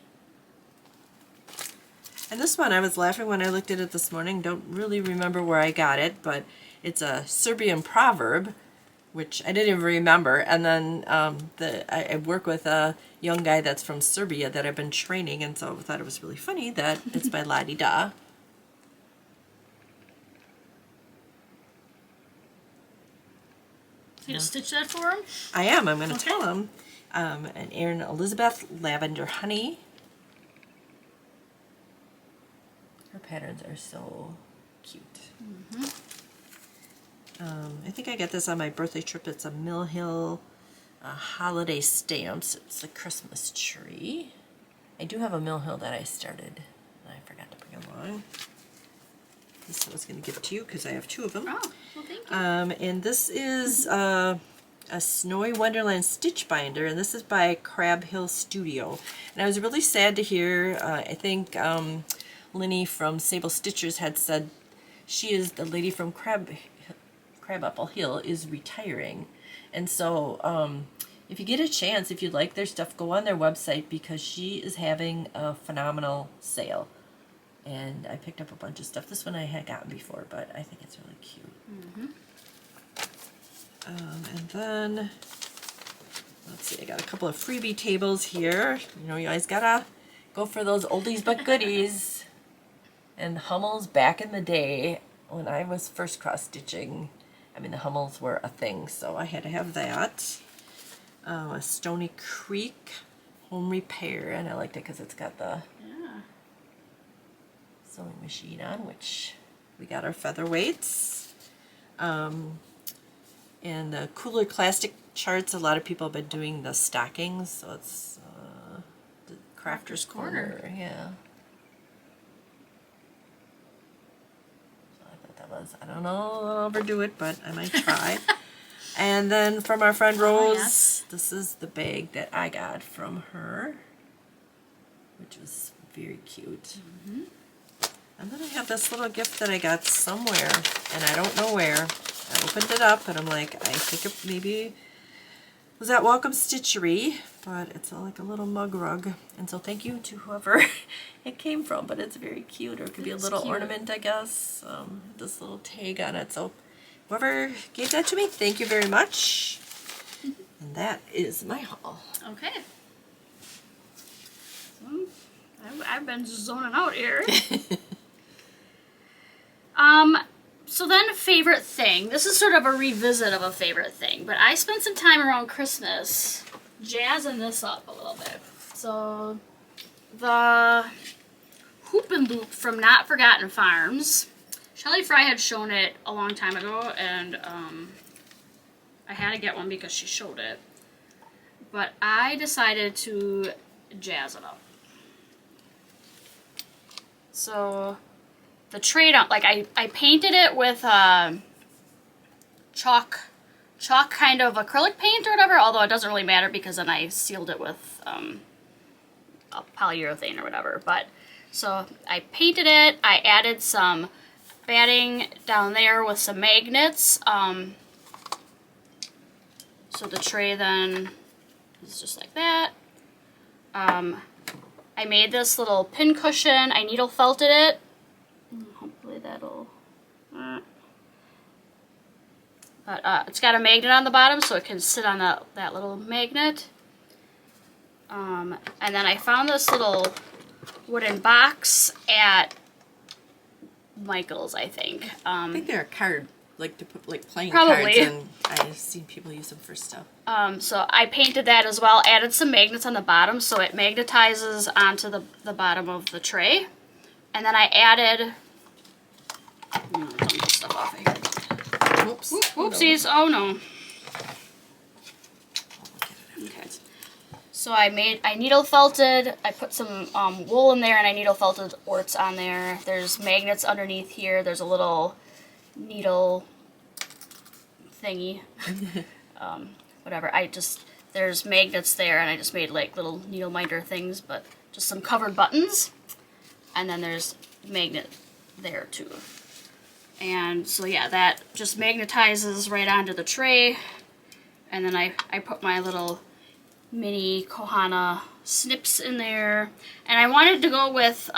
Speaker 1: And this one, I was laughing when I looked at it this morning. Don't really remember where I got it, but it's a Serbian proverb, which I didn't even remember. And then I work with a young guy that's from Serbia that I've been training, and so I thought it was really funny that it's by La Di Da.
Speaker 2: You gonna stitch that for him?
Speaker 1: I am. I'm going to tell him. And Erin Elizabeth, Lavender Honey. Her patterns are so cute.
Speaker 2: Mm-hmm.
Speaker 1: I think I got this on my birthday trip. It's a Mill Hill holiday stamps. It's a Christmas tree. I do have a Mill Hill that I started, and I forgot to bring along. This I was going to give it to you because I have two of them.
Speaker 2: Oh, well, thank you.
Speaker 1: And this is a Snowy Wonderland stitch binder, and this is by Crab Hill Studio. And I was really sad to hear, I think Linny from Sable Stitchers had said she is the lady from Crabapple Hill is retiring. And so if you get a chance, if you like their stuff, go on their website because she is having a phenomenal sale. And I picked up a bunch of stuff. This one I had gotten before, but I think it's really cute.
Speaker 2: Mm-hmm.
Speaker 1: And then, let's see, I got a couple of freebie tables here. You know, you always gotta go for those oldies but goodies. And Hummels back in the day, when I was first cross-stitching, I mean, the Hummels were a thing, so I had to have that. A Stony Creek Home Repair, and I liked it because it's got the sewing machine on, which we got our featherweights. And the Cooler Classic charts, a lot of people have been doing the stockings, so it's the Crafter's Corner. Yeah. So I thought that was, I don't know, I'll overdo it, but I might try. And then from our friend Rose, this is the bag that I got from her, which was very cute.
Speaker 2: Mm-hmm.
Speaker 1: And then I have this little gift that I got somewhere, and I don't know where. I opened it up, and I'm like, I think it maybe was at Welcome Stitchery, but it's like a little mug rug. And so thank you to whoever it came from, but it's very cute, or it could be a little ornament, I guess. This little tag on it. So whoever gave that to me, thank you very much. And that is my haul.
Speaker 2: Okay. So, I've been zoning out here. So then favorite thing. This is sort of a revisit of a favorite thing, but I spent some time around Christmas jazzing this up a little bit. So the Hoop and Loop from Not Forgotten Farms. Shelley Fry had shown it a long time ago, and I had to get one because she showed it. But I decided to jazz it up. So the trade on, like I painted it with chalk kind of acrylic paint or whatever, although it doesn't really matter because then I sealed it with a polyurethane or whatever. But so I painted it, I added some batting down there with some magnets. So the tray then is just like that. I made this little pin cushion, I needle felted it. Hopefully that'll... But it's got a magnet on the bottom so it can sit on that little magnet. And then I found this little wooden box at Michael's, I think.
Speaker 1: I think they're a card like to put like playing
Speaker 2: Probably.
Speaker 1: cards, and I've seen people use them for stuff.
Speaker 2: So I painted that as well. Added some magnets on the bottom so it magnetizes onto the bottom of the tray. And then I added... dump this stuff off of here.
Speaker 1: Oops.
Speaker 2: Whoopsies. Oh, no. Okay. So I needle felted, I put some wool in there, and I needle felted orts on there. There's magnets underneath here. There's a little needle thingy. Whatever. There's magnets there, and I just made like little needle minder things, but just some covered buttons. And then there's magnet there too. And so yeah, that just magnetizes right onto the tray. And then I put my little mini Kohana snips in there. And I wanted to go with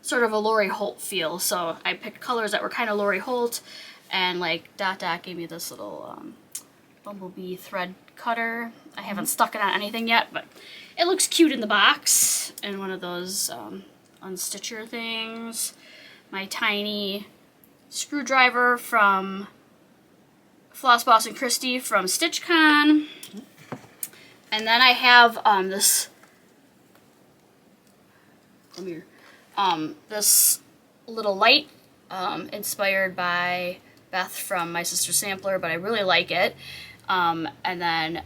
Speaker 2: sort of a Lori Holt feel. So I picked colors that were kind of Lori Holt. And like Dot Dot gave me this little bumblebee thread cutter. I haven't stuck it on anything yet, but it looks cute in the box. And one of those unstitcher things. My tiny screwdriver from Floss Boss and Christy from StitchCon. And then I have this, come here, this little light inspired by Beth from My Sister Sampler, but I really like it. And then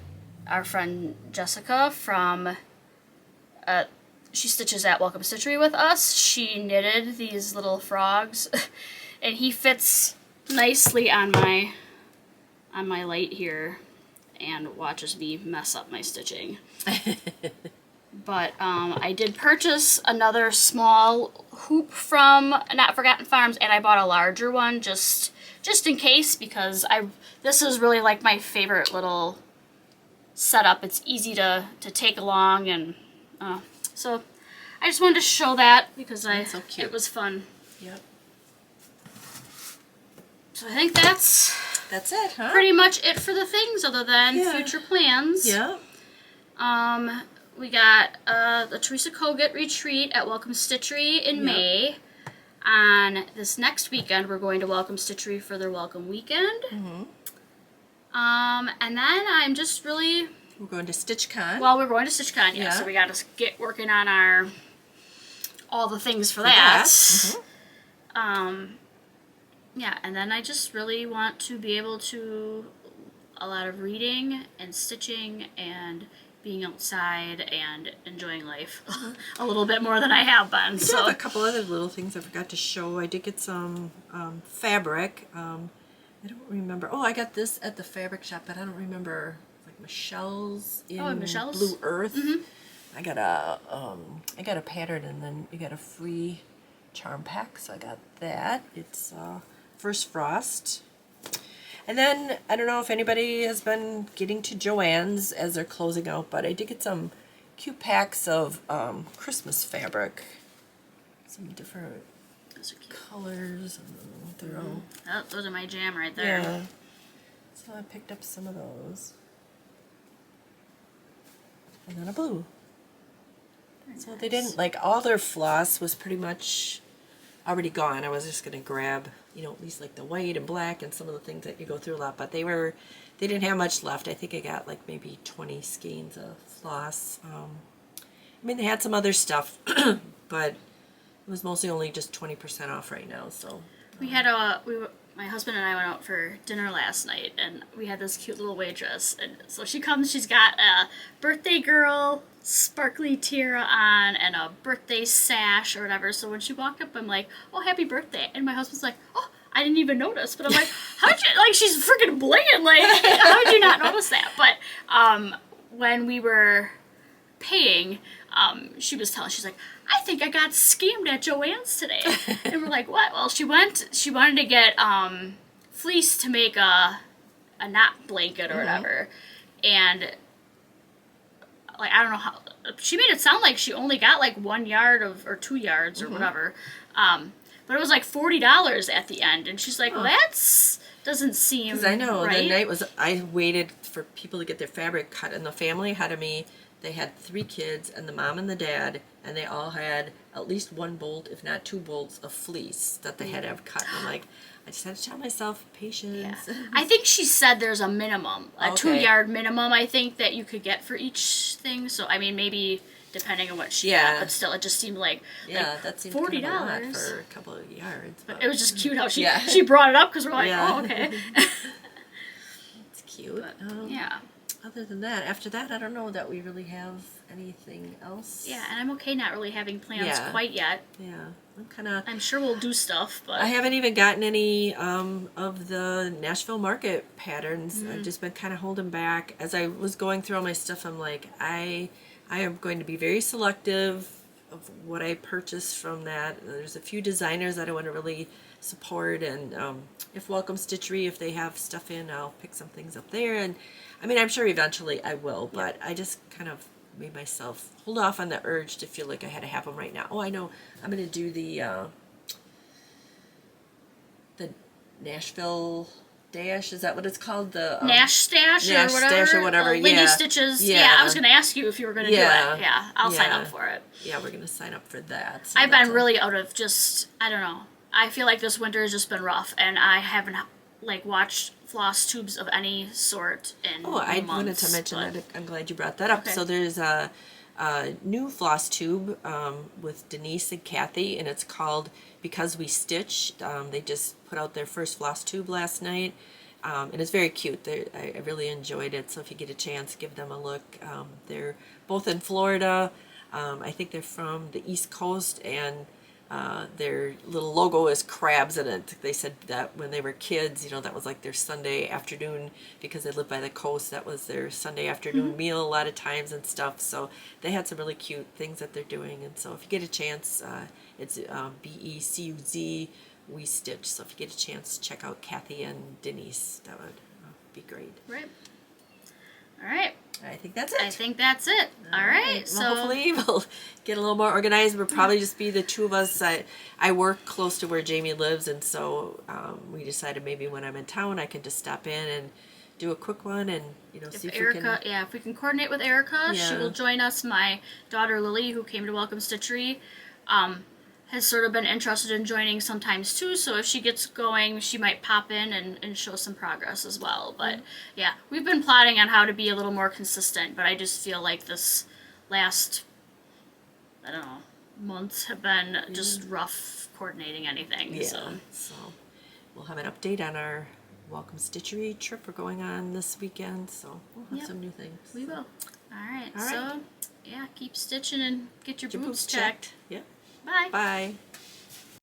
Speaker 2: our friend Jessica from, she stitches at Welcome Stitchery with us. She knitted these little frogs, and he fits nicely on my light here and watches me mess up my stitching. But I did purchase another small hoop from Not Forgotten Farms, and I bought a larger one just in case, because this is really like my favorite little setup. It's easy to take along, and so I just wanted to show that because
Speaker 1: so cute.
Speaker 2: It was fun.
Speaker 1: Yep. So
Speaker 2: I think that's
Speaker 1: it, huh?
Speaker 2: pretty much it for the things, other than future plans.
Speaker 1: Yeah.
Speaker 2: We got the Teresa Kogut retreat at Welcome Stitchery in May. On this next weekend, we're going to Welcome Stitchery for their Welcome Weekend. Mm-hmm. And then I'm just really...
Speaker 1: We're going to StitchCon.
Speaker 2: Well, we're going to StitchCon, yeah. So we got to get working on all the things for that. Mm-hmm. Yeah, and then I just really want to be able to a lot of reading and stitching and being outside and enjoying life a little bit more than I have been.
Speaker 1: I have a couple other little things I forgot to show. I did get some fabric. I don't remember. Oh, I got this at the fabric shop, but I don't remember. Like Michelle's in
Speaker 2: Michelle's?
Speaker 1: Blue Earth.
Speaker 2: Mm-hmm.
Speaker 1: I got a pattern, and then you got a free charm pack, so I got that. It's First Frost. And then, I don't know if anybody has been getting to Joann's as they're closing out, but I did get some cute packs of Christmas fabric. Some different colors. They're all...
Speaker 2: Oh, those are my jam right there.
Speaker 1: Yeah. So I picked up some of those. And then a blue.
Speaker 2: Very
Speaker 1: so
Speaker 2: nice.
Speaker 1: They didn't, like, all their floss was pretty much already gone. I was just going to grab, at least like the white and black and some of the things that you go through a lot, but they didn't have much left. I think I got like maybe 20 skeins of floss. They had some other stuff, but it was mostly only just 20% off right now. So
Speaker 2: we had my husband and I went out for dinner last night, and we had this cute little waitress, and so she comes, she's got a birthday girl sparkly tiara on and a birthday sash or whatever. So when she walked up, I'm like, oh, happy birthday. And my husband's like, oh, I didn't even notice. But I'm like, how'd you, like, she's freaking blinging. Like, how'd you not notice that? But when we were paying, she was telling, she's like, I think I got scammed at Joann's today. And we're like, what? Well, she wanted to get fleece to make a knot blanket or whatever. And like, I don't know how, she made it sound like she only got like 1 yard or 2 yards or whatever. But it was like $40 at the end. And she's like, well, that's doesn't seem
Speaker 1: because I know
Speaker 2: right.
Speaker 1: The night I waited for people to get their fabric cut, and the family ahead of me, they had 3 kids and the mom and the dad, and they all had at least 1 bolt, if not 2 bolts of fleece that they had to have cut. And I'm like, I just had to tell myself patience.
Speaker 2: Yeah. I think she said there's a minimum, a 2-yard minimum, I think, that you could get for each thing. So, I mean, maybe depending on what she got, but still, it just seemed like
Speaker 1: that seemed
Speaker 2: $40
Speaker 1: kind of a lot for a couple of yards.
Speaker 2: But it was just cute how she brought it up because we're like, oh, okay.
Speaker 1: It's cute.
Speaker 2: But,
Speaker 1: Other than that, after that, I don't know that we really have anything else.
Speaker 2: Yeah, and I'm okay not really having plans quite yet.
Speaker 1: Yeah.
Speaker 2: I'm sure we'll do stuff, but
Speaker 1: I haven't even gotten any of the Nashville market patterns. I've just been kind of holding back. As I was going through all my stuff, I'm like, I am going to be very selective of what I purchase from that. There's a few designers that I want to really support, and if Welcome Stitchery, if they have stuff in, I'll pick some things up there. And I mean, I'm sure eventually I will, but I just kind of made myself hold off on the urge to feel like I had to have them right now. Oh, I know, I'm going to do the Nashville Dash, is that what it's called? The
Speaker 2: Nash Stash
Speaker 1: Nash
Speaker 2: or whatever.
Speaker 1: Stash or whatever.
Speaker 2: Lindy Stitches. Yeah, I was going to ask you if you were going to do it. Yeah, I'll sign up for it.
Speaker 1: Yeah, we're going to sign up for that. So
Speaker 2: I've been really out of just, I don't know. I feel like this winter has just been rough, and I haven't watched FlossTubes of any sort in months.
Speaker 1: I wanted to mention that. I'm glad you brought that up. Okay. So there's a new FlossTube with Denise and Kathy, and it's called Because We Stitch. They just put out their first FlossTube last night, and it's very cute. I really enjoyed it, so if you get a chance, give them a look. They're both in Florida. I think they're from the East Coast, and their little logo is crabs in it. They said that when they were kids, that was like their Sunday afternoon, because they live by the coast. That was their Sunday afternoon meal a lot of times and stuff. So they had some really cute things that they're doing. And so if you get a chance, it's BECUZ, We Stitch. So if you get a chance, check out Kathy and Denise. That would be great.
Speaker 2: Right. All right.
Speaker 1: I think that's it.
Speaker 2: I think that's it. All right.
Speaker 1: Well,
Speaker 2: so
Speaker 1: hopefully we'll get a little more organized. We'll probably just be the two of us. I work close to where Jamie lives, and so we decided maybe when I'm in town I can just stop in and do a quick one, and see if
Speaker 2: Erica,
Speaker 1: we can.
Speaker 2: if we can coordinate with Erica, she will join us. My daughter Lily, who came to Welcome Stitchery, has sort of been interested in joining sometimes too, so if she gets going, she might pop in and show some progress as well. But yeah, we've been plotting on how to be a little more consistent, but I just feel like this last, I don't know, months have been just rough coordinating anything.
Speaker 1: Yeah, so we'll have an update on our Welcome Stitchery trip we're going on this weekend, so we'll have some new things.
Speaker 2: We will. All right. So yeah, keep stitching and get your boobs checked.
Speaker 1: Yeah.
Speaker 2: Bye.
Speaker 1: Bye.